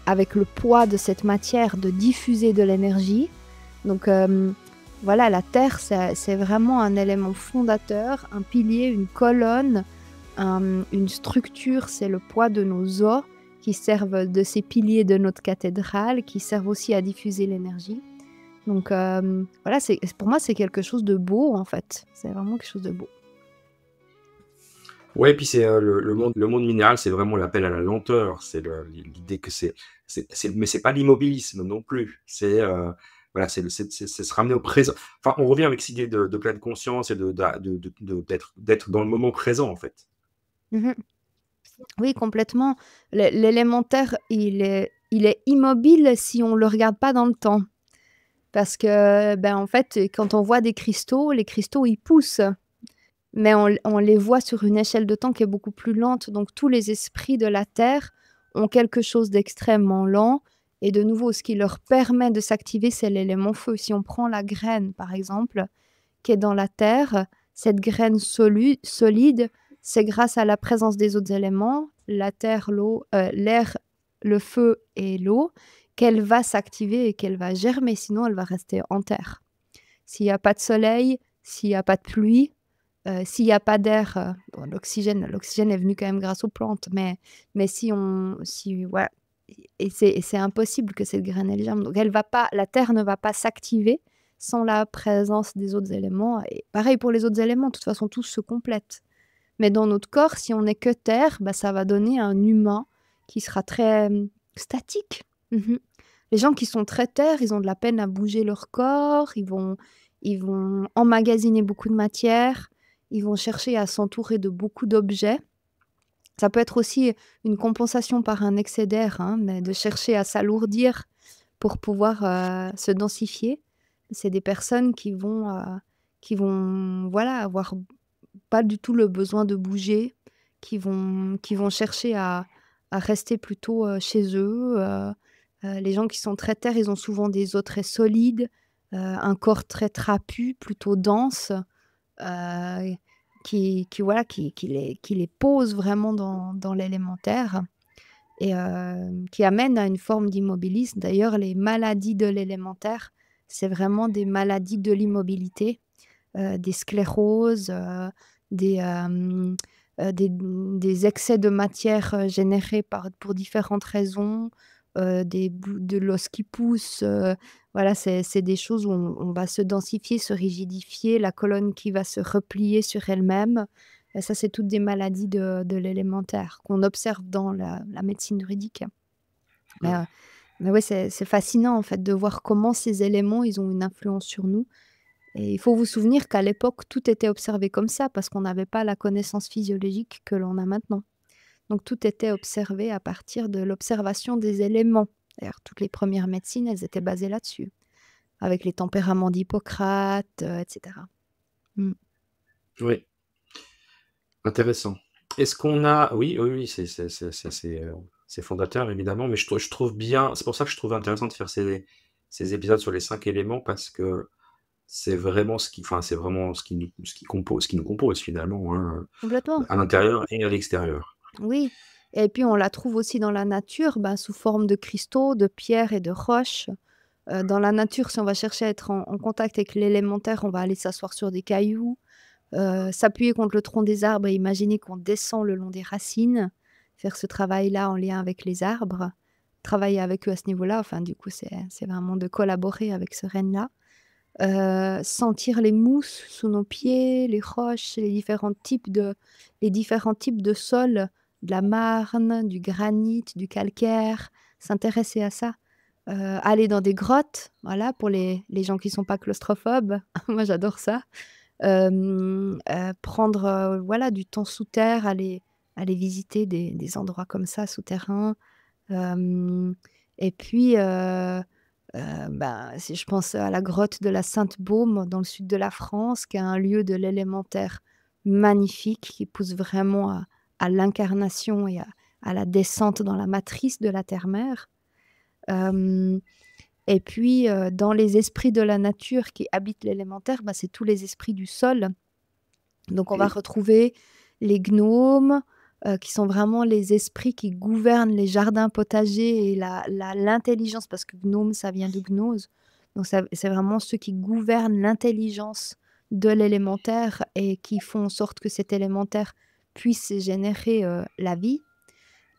[SPEAKER 2] avec le poids de cette matière, de diffuser de l'énergie. Donc voilà, la terre, c'est vraiment un élément fondateur, un pilier, une colonne, une structure, c'est le poids de nos os qui servent de ces piliers de notre cathédrale, qui servent aussi à diffuser l'énergie. Donc voilà, pour moi, c'est quelque chose de beau, en fait. C'est vraiment quelque chose de beau.
[SPEAKER 1] Ouais, puis c'est le monde minéral, c'est vraiment l'appel à la lenteur. C'est l'idée que mais c'est pas l'immobilisme non plus. C'est voilà, c'est se ramener au présent. Enfin, on revient avec cette idée de pleine conscience et d'être dans le moment présent, en fait.
[SPEAKER 2] Mmh. Oui, complètement. L'élémentaire, il est immobile si on le regarde pas dans le temps. Parce que, en fait, quand on voit des cristaux, les cristaux, ils poussent. Mais on les voit sur une échelle de temps qui est beaucoup plus lente. Donc tous les esprits de la Terre ont quelque chose d'extrêmement lent. Et de nouveau, ce qui leur permet de s'activer, c'est l'élément feu. Si on prend la graine, par exemple, qui est dans la Terre, cette graine solide, c'est grâce à la présence des autres éléments, la terre, l'eau, l'air, le feu et l'eau, qu'elle va s'activer et qu'elle va germer. Sinon, elle va rester en terre. S'il n'y a pas de soleil, s'il n'y a pas de pluie, s'il n'y a pas d'air, l'oxygène est venu quand même grâce aux plantes, mais voilà, et c'est impossible que cette graine elle germe. Donc la terre ne va pas s'activer sans la présence des autres éléments. Et pareil pour les autres éléments, de toute façon, tous se complètent. Mais dans notre corps, si on n'est que terre, bah, ça va donner un humain qui sera très statique. Mhm. Les gens qui sont très terre, ils ont de la peine à bouger leur corps, ils vont emmagasiner beaucoup de matière, ils vont chercher à s'entourer de beaucoup d'objets. Ça peut être aussi une compensation par un excès d'air, hein, mais de chercher à s'alourdir pour pouvoir se densifier. C'est des personnes qui vont voilà, avoir pas du tout le besoin de bouger, qui vont chercher à rester plutôt chez eux. Les gens qui sont très terre, ils ont souvent des os très solides, un corps très trapu, plutôt dense, euh, voilà, qui les pose vraiment dans l'élémentaire et qui amène à une forme d'immobilisme. D'ailleurs, les maladies de l'élémentaire, c'est vraiment des maladies de l'immobilité, des scléroses, des excès de matière générés pour différentes raisons, de l'os qui pousse. Voilà, c'est des choses où on va se densifier, se rigidifier, la colonne qui va se replier sur elle-même. Et ça, c'est toutes des maladies de l'élémentaire qu'on observe dans la médecine druidique. Mais ouais, c'est fascinant en fait de voir comment ces éléments, ils ont une influence sur nous. Et il faut vous souvenir qu'à l'époque, tout était observé comme ça parce qu'on n'avait pas la connaissance physiologique que l'on a maintenant. Donc tout était observé à partir de l'observation des éléments. D'ailleurs, toutes les premières médecines, elles étaient basées là-dessus, avec les tempéraments d'Hippocrate, etc. Mm.
[SPEAKER 1] Oui, intéressant. Est-ce qu'on a... Oui, oui, oui, c'est fondateur, évidemment, mais je trouve bien... C'est pour ça que je trouve intéressant de faire ces épisodes sur les 5 éléments, parce que c'est vraiment c'est vraiment ce qui nous compose, finalement, hein,
[SPEAKER 2] Complètement.
[SPEAKER 1] à l'intérieur et à l'extérieur.
[SPEAKER 2] Oui. Et puis on la trouve aussi dans la nature, sous forme de cristaux, de pierres et de roches. Dans la nature, si on va chercher à être en contact avec l'élémentaire, on va aller s'asseoir sur des cailloux, s'appuyer contre le tronc des arbres et imaginer qu'on descend le long des racines, faire ce travail-là en lien avec les arbres, travailler avec eux à ce niveau-là. Enfin, du coup, c'est vraiment de collaborer avec ce renne-là. Sentir les mousses sous nos pieds, les roches, les différents types de sols, de la marne, du granit, du calcaire, s'intéresser à ça. Aller dans des grottes, voilà, pour les gens qui sont pas claustrophobes. Moi, j'adore ça. Prendre voilà, du temps sous terre, aller visiter des endroits comme ça, souterrains. Et puis, si je pense à la grotte de la Sainte-Baume dans le sud de la France, qui est un lieu de l'élémentaire magnifique, qui pousse vraiment à l'incarnation et à la descente dans la matrice de la terre-mère. Et puis, dans les esprits de la nature qui habitent l'élémentaire, c'est tous les esprits du sol. Donc on va retrouver les gnomes, qui sont vraiment les esprits qui gouvernent les jardins potagers et l'intelligence, parce que gnome, ça vient de gnose. Donc c'est vraiment ceux qui gouvernent l'intelligence de l'élémentaire et qui font en sorte que cet élémentaire puisse générer la vie.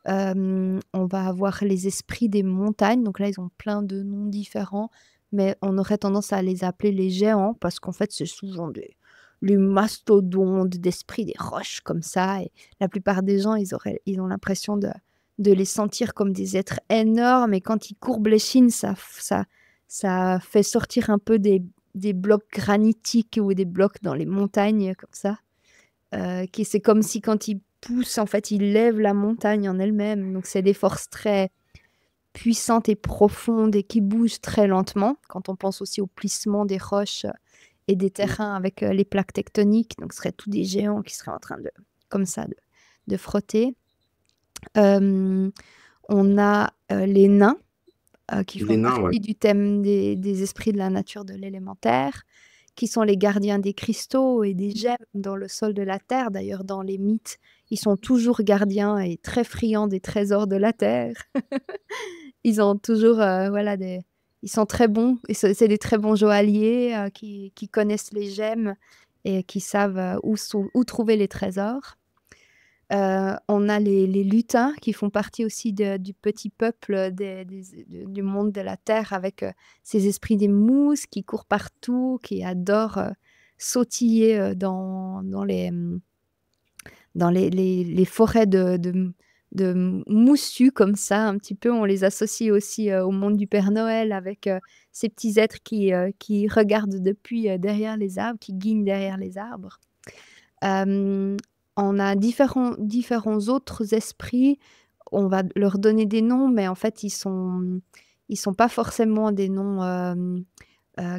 [SPEAKER 2] On va avoir les esprits des montagnes. Donc là, ils ont plein de noms différents, mais on aurait tendance à les appeler les géants parce qu'en fait, c'est souvent les mastodontes d'esprits des roches comme ça. Et la plupart des gens, ils ont l'impression de les sentir comme des êtres énormes. Et quand ils courbent l'échine, ça fait sortir un peu des blocs granitiques ou des blocs dans les montagnes comme ça. C'est comme si quand ils poussent, en fait, ils lèvent la montagne en elle-même. Donc c'est des forces très puissantes et profondes et qui bougent très lentement. Quand on pense aussi au plissement des roches et des terrains avec les plaques tectoniques, donc ce seraient tous des géants qui seraient en train de frotter. On a les nains qui font partie du thème des esprits de la nature de l'élémentaire, qui sont les gardiens des cristaux et des gemmes dans le sol de la terre. D'ailleurs, dans les mythes, ils sont toujours gardiens et très friands des trésors de la terre. Ils ont toujours ils sont très bons, et c'est des très bons joailliers qui connaissent les gemmes et qui savent où trouver les trésors. On a les lutins qui font partie aussi du petit peuple du monde de la terre avec ces esprits des mousses qui courent partout, qui adorent sautiller dans les forêts de moussus comme ça, un petit peu. On les associe aussi au monde du Père Noël avec ces petits êtres qui regardent depuis derrière les arbres, qui guignent derrière les arbres. On a différents autres esprits. On va leur donner des noms, mais en fait, ils sont pas forcément des noms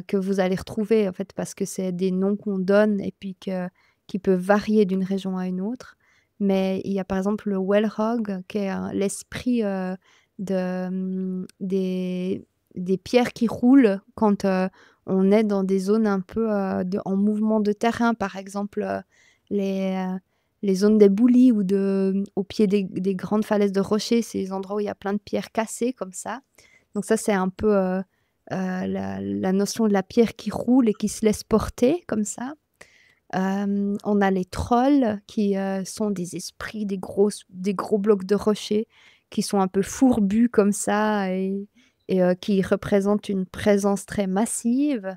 [SPEAKER 2] que vous allez retrouver, en fait, parce que c'est des noms qu'on donne et puis qui peuvent varier d'une région à une autre. Mais il y a par exemple le Wellhog, qui est l'esprit des pierres qui roulent quand on est dans des zones un peu en mouvement de terrain, par exemple les zones d'éboulis ou au pied des grandes falaises de rochers, c'est les endroits où il y a plein de pierres cassées comme ça. Donc ça, c'est un peu la notion de la pierre qui roule et qui se laisse porter comme ça. On a les trolls qui sont des esprits, des gros blocs de rochers qui sont un peu fourbus comme ça et qui représentent une présence très massive.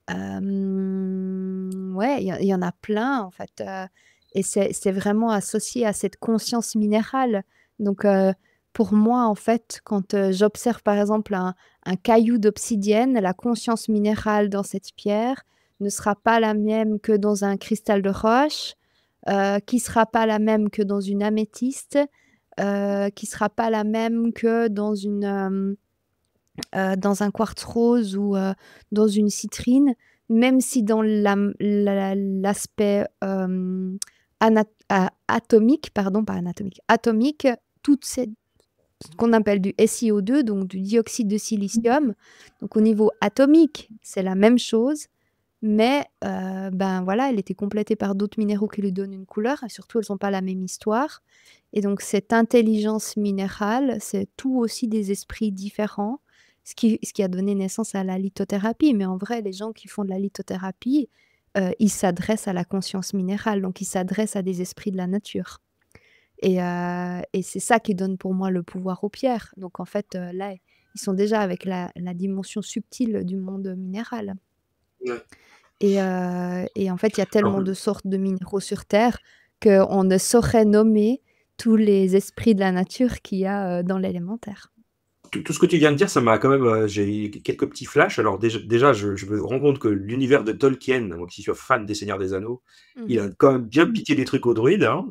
[SPEAKER 2] Ouais, il y en a plein en fait, et c'est vraiment associé à cette conscience minérale. Donc pour moi, en fait, quand j'observe par exemple un caillou d'obsidienne, la conscience minérale dans cette pierre ne sera pas la même que dans un cristal de roche, qui sera pas la même que dans une améthyste, qui sera pas la même que dans un quartz rose ou dans une citrine, même si dans l'aspect atomique, pardon, pas anatomique, atomique, toutes ces ce qu'on appelle du SiO2, donc du dioxyde de silicium. Donc au niveau atomique, c'est la même chose, mais ben voilà, elle était complétée par d'autres minéraux qui lui donnent une couleur, et surtout elles n'ont pas la même histoire. Et donc cette intelligence minérale, c'est tout aussi des esprits différents, ce qui a donné naissance à la lithothérapie. Mais en vrai, les gens qui font de la lithothérapie, ils s'adressent à la conscience minérale, donc ils s'adressent à des esprits de la nature. Et c'est ça qui donne pour moi le pouvoir aux pierres. Donc en fait, là, ils sont déjà avec la dimension subtile du monde minéral.
[SPEAKER 1] Ouais.
[SPEAKER 2] Et en fait, il y a tellement de sortes de minéraux sur Terre qu'on ne saurait nommer tous les esprits de la nature qu'il y a dans l'élémentaire.
[SPEAKER 1] Tout ce que tu viens de dire, ça m'a quand même, j'ai eu quelques petits flashs. Alors déjà, je me rends compte que l'univers de Tolkien, moi qui suis fan des Seigneurs des Anneaux, il a quand même bien piqué des trucs aux druides, hein,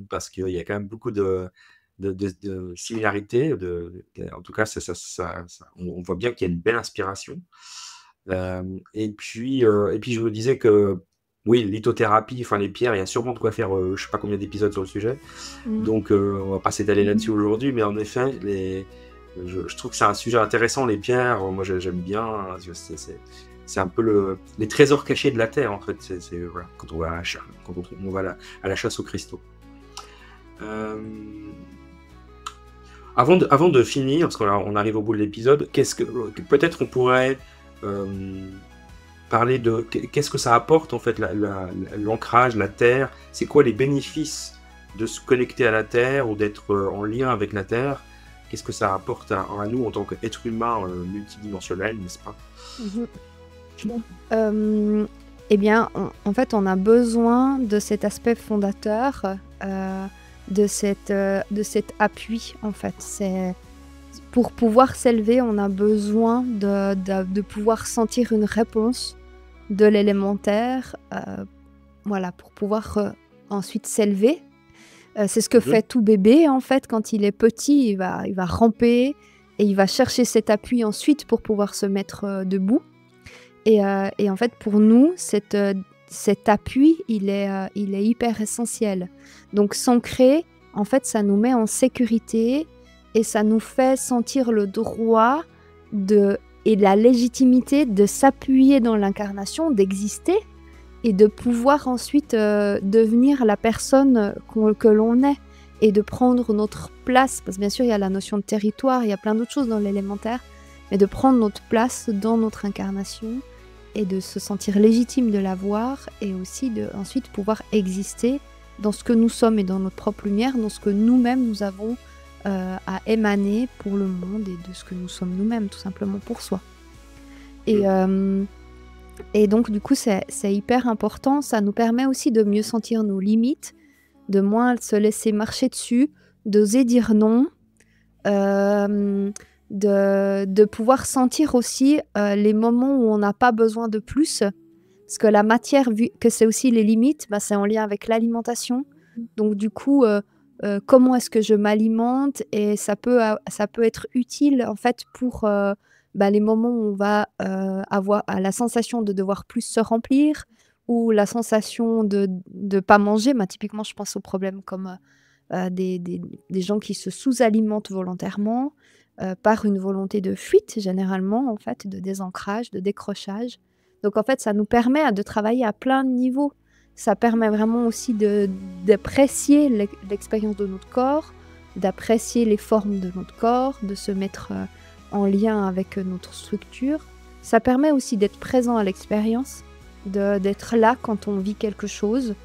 [SPEAKER 1] parce qu'il y a quand même beaucoup de similarités. En tout cas, on voit bien qu'il y a une belle inspiration. Et puis je me disais que oui, lithothérapie, enfin les pierres, il y a sûrement de quoi faire, je sais pas combien d'épisodes sur le sujet. Donc on va pas s'étaler là-dessus aujourd'hui, mais en effet, je trouve que c'est un sujet intéressant, les pierres. Moi, j'aime bien. C'est un peu les trésors cachés de la terre, en fait. Voilà, quand on va à la chasse aux cristaux. Avant de finir, parce qu'on arrive au bout de l'épisode, peut-être on pourrait parler de qu'est-ce que ça apporte en fait l'ancrage, la terre. C'est quoi les bénéfices de se connecter à la terre ou d'être en lien avec la terre? Qu'est-ce que ça apporte à nous en tant qu'être humain multidimensionnel, n'est-ce pas?
[SPEAKER 2] Eh bien, en fait, on a besoin de cet aspect fondateur, de cet appui, en fait. Pour pouvoir s'élever, on a besoin de pouvoir sentir une réponse de l'élémentaire, voilà, pour pouvoir ensuite s'élever. C'est ce que fait tout bébé, en fait, quand il est petit, il va ramper et il va chercher cet appui ensuite pour pouvoir se mettre debout. Et en fait, pour nous, cet appui, il est hyper essentiel. Donc s'ancrer, en fait, ça nous met en sécurité et ça nous fait sentir le droit et la légitimité de s'appuyer dans l'incarnation, d'exister et de pouvoir ensuite devenir la personne que l'on est et de prendre notre place. Parce que bien sûr, il y a la notion de territoire, il y a plein d'autres choses dans l'élémentaire, mais de prendre notre place dans notre incarnation et de se sentir légitime de l'avoir et aussi de ensuite pouvoir exister dans ce que nous sommes et dans notre propre lumière, dans ce que nous-mêmes nous avons à émaner pour le monde et de ce que nous sommes nous-mêmes, tout simplement pour soi. Et donc, du coup, c'est hyper important. Ça nous permet aussi de mieux sentir nos limites, de moins se laisser marcher dessus, d'oser dire non, de pouvoir sentir aussi les moments où on n'a pas besoin de plus. Parce que la matière, vu que c'est aussi les limites, bah, c'est en lien avec l'alimentation. Donc, du coup, comment est-ce que je m'alimente? Et ça peut être utile, en fait, pour les moments où on va avoir la sensation de devoir plus se remplir ou la sensation de ne pas manger. Bah, typiquement, je pense aux problèmes comme des gens qui se sous-alimentent volontairement par une volonté de fuite, généralement, en fait, de désancrage, de décrochage. Donc, en fait, ça nous permet de travailler à plein de niveaux. Ça permet vraiment aussi d'apprécier l'expérience de notre corps, d'apprécier les formes de notre corps, de se mettre en lien avec notre structure. Ça permet aussi d'être présent à l'expérience, d'être là quand on vit quelque chose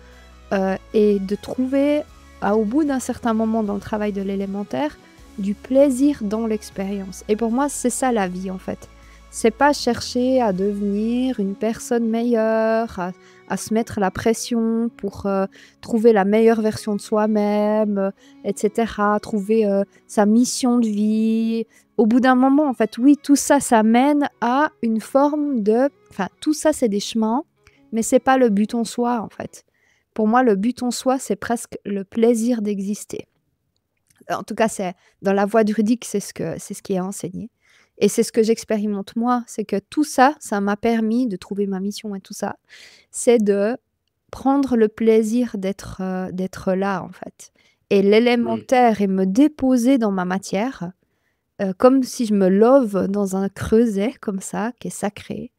[SPEAKER 2] et de trouver, au bout d'un certain moment dans le travail de l'élémentaire, du plaisir dans l'expérience. Et pour moi, c'est ça la vie en fait. C'est pas chercher à devenir une personne meilleure, à se mettre la pression pour trouver la meilleure version de soi-même, etc. Trouver sa mission de vie. Au bout d'un moment, en fait, oui, tout ça, ça mène à une forme de... Enfin, tout ça, c'est des chemins, mais c'est pas le but en soi, en fait. Pour moi, le but en soi, c'est presque le plaisir d'exister. En tout cas, c'est dans la voie druidique, c'est ce qui est enseigné. Et c'est ce que j'expérimente moi, c'est que tout ça, ça m'a permis de trouver ma mission et tout ça. C'est de prendre le plaisir d'être là, en fait. Et l'élémentaire et me déposer dans ma matière, comme si je me love dans un creuset comme ça, qui est sacré.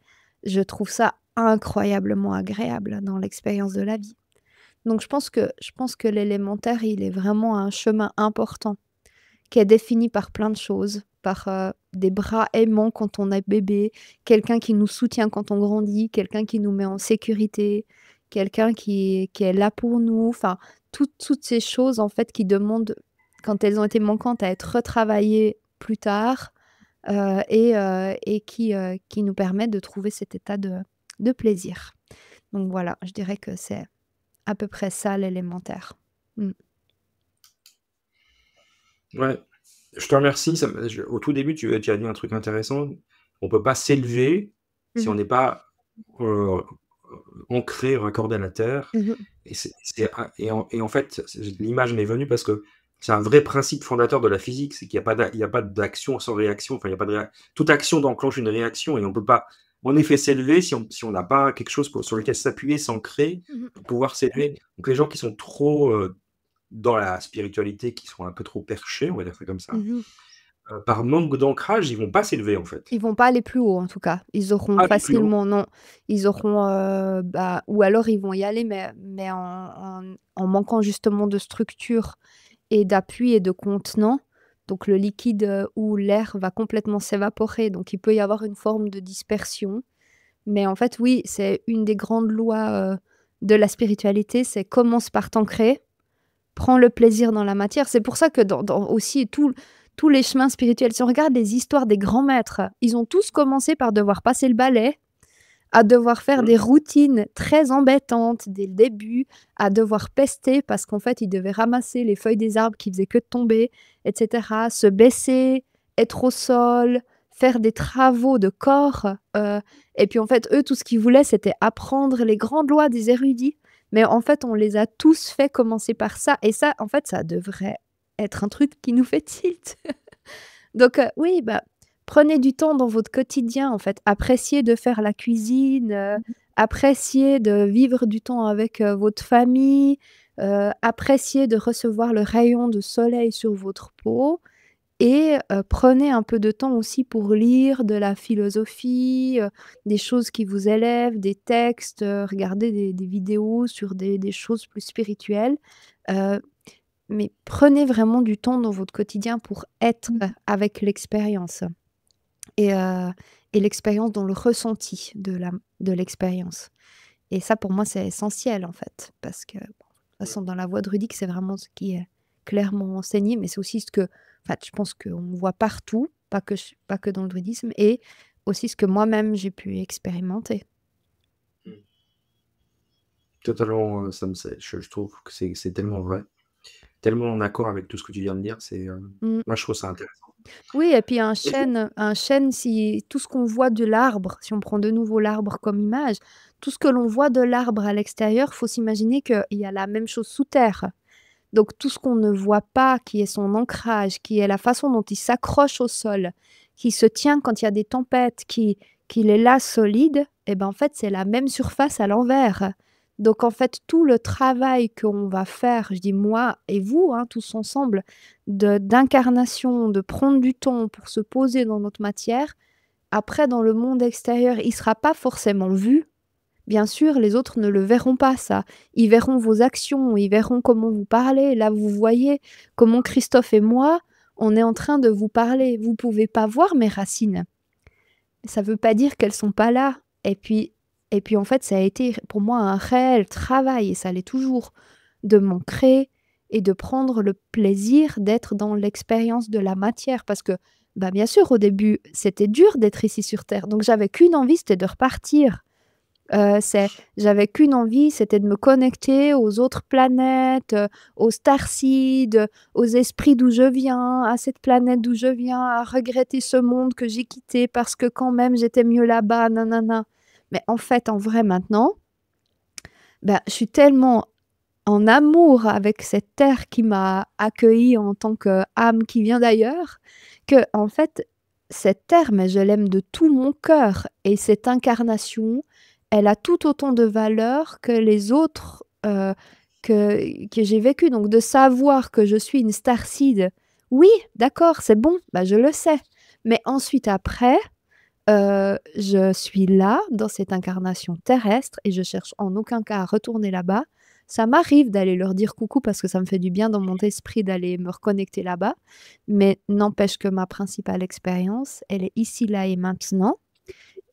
[SPEAKER 2] Je trouve ça incroyablement agréable dans l'expérience de la vie. Donc je pense que l'élémentaire, il est vraiment un chemin important qui est défini par plein de choses, par des bras aimants quand on est bébé, quelqu'un qui nous soutient quand on grandit, quelqu'un qui nous met en sécurité, quelqu'un qui est là pour nous. Enfin, toutes ces choses en fait qui demandent, quand elles ont été manquantes, à être retravaillées plus tard et qui nous permettent de trouver cet état de plaisir. Donc voilà, je dirais que c'est à peu près ça l'élémentaire.
[SPEAKER 1] Ouais, je te remercie. Au tout début, tu as dit un truc intéressant. On peut pas s'élever si on n'est pas ancré, raccordé à la terre. Et en fait, l'image m'est venue parce que c'est un vrai principe fondateur de la physique, c'est qu'il n'y a pas d'action sans réaction. Enfin, il y a pas de toute action enclenche une réaction et on peut pas, en effet, s'élever si on n'a pas quelque chose sur lequel s'appuyer, s'ancrer pour pouvoir s'élever. Donc les gens qui sont trop dans la spiritualité, qui sont un peu trop perchés, on va dire ça comme ça, par manque d'ancrage, ils vont pas s'élever en fait.
[SPEAKER 2] Ils vont pas aller plus haut en tout cas. Ils auront
[SPEAKER 1] Aller plus haut.
[SPEAKER 2] facilement non, ils auront, ou alors ils vont y aller mais en manquant justement de structure et d'appui et de contenant. Donc le liquide, ou l'air va complètement s'évaporer, donc il peut y avoir une forme de dispersion. Mais en fait, oui, c'est une des grandes lois, de la spiritualité, c'est commence par t'ancrer, prends le plaisir dans la matière. C'est pour ça que dans aussi tous les chemins spirituels, si on regarde les histoires des grands maîtres, ils ont tous commencé par devoir passer le balai, à devoir faire des routines très embêtantes dès le début, à devoir pester parce qu'en fait, ils devaient ramasser les feuilles des arbres qui faisaient que de tomber, etc., se baisser, être au sol, faire des travaux de corps. Et puis en fait, eux, tout ce qu'ils voulaient, c'était apprendre les grandes lois des érudits. Mais en fait, on les a tous fait commencer par ça. Et ça, en fait, ça devrait être un truc qui nous fait tilt. Donc oui, prenez du temps dans votre quotidien, en fait. Appréciez de faire la cuisine, appréciez de vivre du temps avec votre famille, appréciez de recevoir le rayon de soleil sur votre peau et prenez un peu de temps aussi pour lire de la philosophie, des choses qui vous élèvent, des textes, regardez des vidéos sur des choses plus spirituelles. Mais prenez vraiment du temps dans votre quotidien pour être avec l'expérience et l'expérience dans le ressenti de l'expérience. Et ça, pour moi, c'est essentiel, en fait, parce que, bon, façon, dans la voie druidique, c'est vraiment ce qui est clairement enseigné, mais c'est aussi ce que, enfin, je pense qu'on voit partout, pas que dans le druidisme, et aussi ce que moi-même j'ai pu expérimenter.
[SPEAKER 1] Totalement, je trouve que c'est tellement vrai, tellement en accord avec tout ce que tu viens de dire.
[SPEAKER 2] Mm.
[SPEAKER 1] Moi, je trouve ça intéressant.
[SPEAKER 2] Oui, et puis
[SPEAKER 1] Est-ce que-
[SPEAKER 2] un chêne, si tout ce qu'on voit de l'arbre, si on prend de nouveau l'arbre comme image, tout ce que l'on voit de l'arbre à l'extérieur, faut s'imaginer qu'il y a la même chose sous terre. Donc tout ce qu'on ne voit pas, qui est son ancrage, qui est la façon dont il s'accroche au sol, qui se tient quand il y a des tempêtes, qu'il est là solide, et ben en fait c'est la même surface à l'envers. Donc en fait tout le travail qu'on va faire, je dis moi et vous, hein, tous ensemble, d'incarnation, de prendre du temps pour se poser dans notre matière, après dans le monde extérieur, il sera pas forcément vu. Bien sûr, les autres ne le verront pas, ça. Ils verront vos actions, ils verront comment vous parlez. Là, vous voyez comment Christophe et moi, on est en train de vous parler. Vous pouvez pas voir mes racines. Ça veut pas dire qu'elles sont pas là. Et puis en fait, ça a été pour moi un réel travail, et ça l'est toujours, de m'ancrer et de prendre le plaisir d'être dans l'expérience de la matière. Parce que, bah, bien sûr, au début, c'était dur d'être ici sur Terre. Donc j'avais qu'une envie, c'était de repartir. J'avais qu'une envie, c'était de me connecter aux autres planètes, aux starseeds, aux esprits d'où je viens, à cette planète d'où je viens, à regretter ce monde que j'ai quitté parce que quand même j'étais mieux là-bas, nanana. Mais en fait, en vrai, maintenant, ben, je suis tellement en amour avec cette terre qui m'a accueillie en tant qu'âme qui vient d'ailleurs, que en fait, cette terre, mais je l'aime de tout mon cœur. Et cette incarnation, elle a tout autant de valeur que les autres que j'ai vécues. Donc de savoir que je suis une starseed, oui, d'accord, c'est bon, bah, je le sais. Mais ensuite, après, je suis là, dans cette incarnation terrestre, et je cherche en aucun cas à retourner là-bas. Ça m'arrive d'aller leur dire coucou parce que ça me fait du bien dans mon esprit d'aller me reconnecter là-bas, mais n'empêche que ma principale expérience, elle est ici, là et maintenant,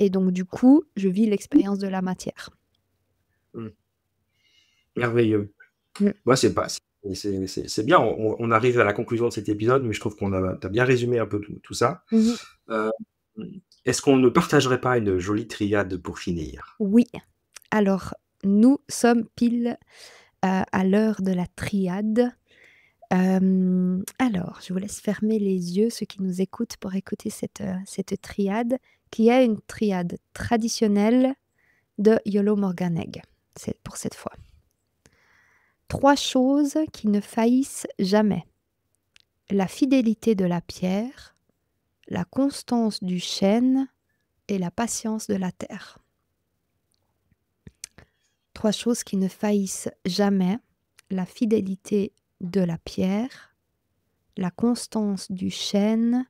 [SPEAKER 2] et donc du coup, je vis l'expérience de la matière.
[SPEAKER 1] Merveilleux.
[SPEAKER 2] Mm.
[SPEAKER 1] Moi, c'est bien. On arrive à la conclusion de cet épisode, mais je trouve t'as bien résumé un peu tout ça.
[SPEAKER 2] Mhm.
[SPEAKER 1] Euh, Est-ce qu'on ne partagerait pas une jolie triade pour finir?
[SPEAKER 2] Oui, alors nous sommes pile à l'heure de la triade. Alors, je vous laisse fermer les yeux, ceux qui nous écoutent, pour écouter cette triade, qui est une triade traditionnelle de Iolo Morganeg, c'est pour cette fois. 3 choses qui ne faillissent jamais. La fidélité de la pierre, la constance du chêne et la patience de la terre. 3 choses qui ne faillissent jamais. La fidélité de la pierre, la constance du chêne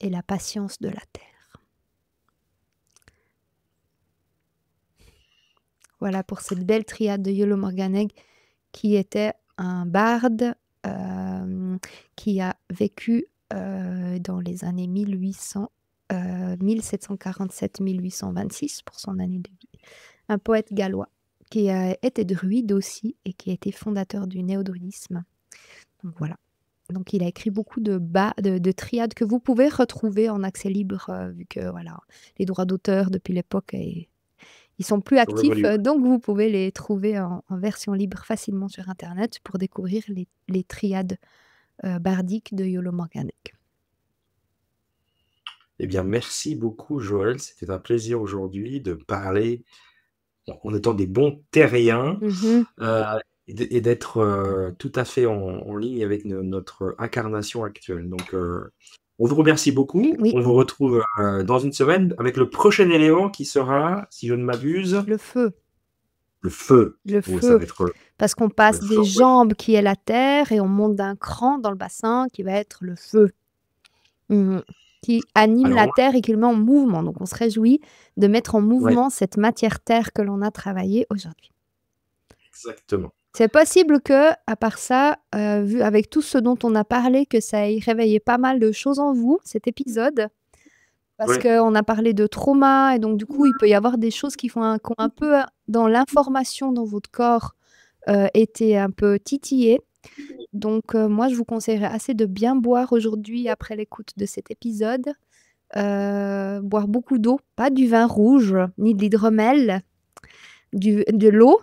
[SPEAKER 2] et la patience de la terre. Voilà pour cette belle triade de Iolo Morganeg, qui était un barde qui a vécu dans les années 1747-1826 pour son année de vie. Un poète gallois qui a été druide aussi et qui a été fondateur du néo-druidisme. Donc voilà. Donc il a écrit beaucoup de triades que vous pouvez retrouver en accès libre, vu que voilà, les droits d'auteur depuis l'époque, ils sont plus actifs, donc vous pouvez les trouver en version libre facilement sur Internet pour découvrir les triades bardiques de Iolo Morganeg.
[SPEAKER 1] Eh bien, merci beaucoup, Joël. C'était un plaisir aujourd'hui de parler en étant des bons terriens et d'être tout à fait en ligne avec notre incarnation actuelle. Donc, on vous remercie beaucoup.
[SPEAKER 2] Oui.
[SPEAKER 1] On vous retrouve dans une semaine avec le prochain élément qui sera, si je ne m'abuse,
[SPEAKER 2] le feu.
[SPEAKER 1] Le feu.
[SPEAKER 2] Le
[SPEAKER 1] Oh,
[SPEAKER 2] feu.
[SPEAKER 1] ça va être
[SPEAKER 2] Parce qu'on passe
[SPEAKER 1] le
[SPEAKER 2] des
[SPEAKER 1] feu,
[SPEAKER 2] jambes qui est la terre et on monte d'un cran dans le bassin qui va être le feu. Qui anime
[SPEAKER 1] Alors,
[SPEAKER 2] la terre et qui le met en mouvement. Donc on se réjouit de mettre en mouvement cette matière-terre que l'on a travaillée aujourd'hui.
[SPEAKER 1] Exactement.
[SPEAKER 2] C'est possible que, à part ça, vu avec tout ce dont on a parlé, que ça ait réveillé pas mal de choses en vous, cet épisode. Parce qu'on a parlé de trauma, et donc du coup, il peut y avoir des choses qui ont un peu dans l'information dans votre corps été un peu titillé. Donc moi, je vous conseillerais assez de bien boire aujourd'hui après l'écoute de cet épisode. Boire beaucoup d'eau, pas du vin rouge, ni de l'hydromel, de l'eau,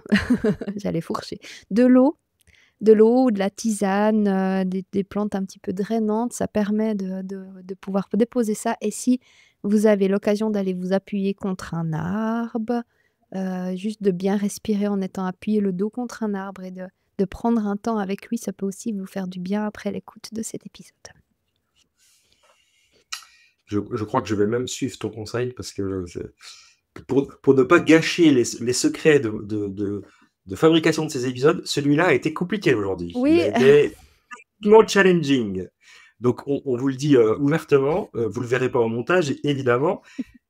[SPEAKER 2] j'allais fourcher, de l'eau ou de la tisane, des plantes un petit peu drainantes, ça permet de pouvoir déposer ça et si vous avez l'occasion d'aller vous appuyer contre un arbre, juste de bien respirer en étant appuyé le dos contre un arbre et de prendre un temps avec lui, ça peut aussi vous faire du bien après l'écoute de cet épisode.
[SPEAKER 1] Je crois que je vais même suivre ton conseil parce que pour ne pas gâcher les secrets de fabrication de ces épisodes, celui-là a été compliqué aujourd'hui. Il a
[SPEAKER 2] Oui,
[SPEAKER 1] été more challenging. Donc on vous le dit ouvertement, vous le verrez pas au montage évidemment,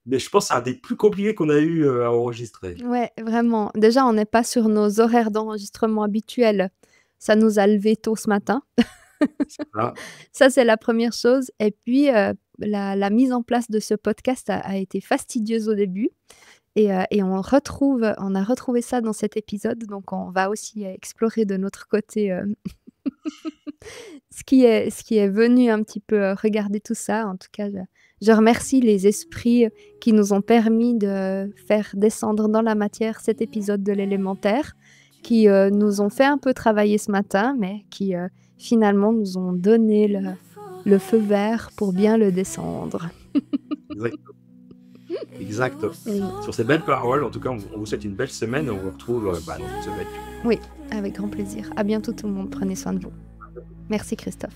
[SPEAKER 1] mais je pense que c'est un des plus compliqués qu'on a eu à enregistrer.
[SPEAKER 2] ouais, vraiment. Déjà, on n'est pas sur nos horaires d'enregistrement habituels. Ça nous a levés tôt ce matin.
[SPEAKER 1] Voilà.
[SPEAKER 2] Ça, c'est la première chose et puis, la mise en place de ce podcast a été fastidieuse au début et on a retrouvé ça dans cet épisode, donc on va aussi explorer de notre côté, ce qui est venu un petit peu, regarder tout ça. En tout cas, je remercie les esprits qui nous ont permis de faire descendre dans la matière cet épisode de l'élémentaire, qui, nous ont fait un peu travailler ce matin, mais qui, finalement nous ont donné le feu vert pour bien le descendre.
[SPEAKER 1] Exact. Sur ces belles paroles, en tout cas, on vous souhaite une belle semaine et on vous retrouve dans une semaine.
[SPEAKER 2] Oui, avec grand plaisir. À bientôt tout le monde, prenez soin de vous. Merci Christophe.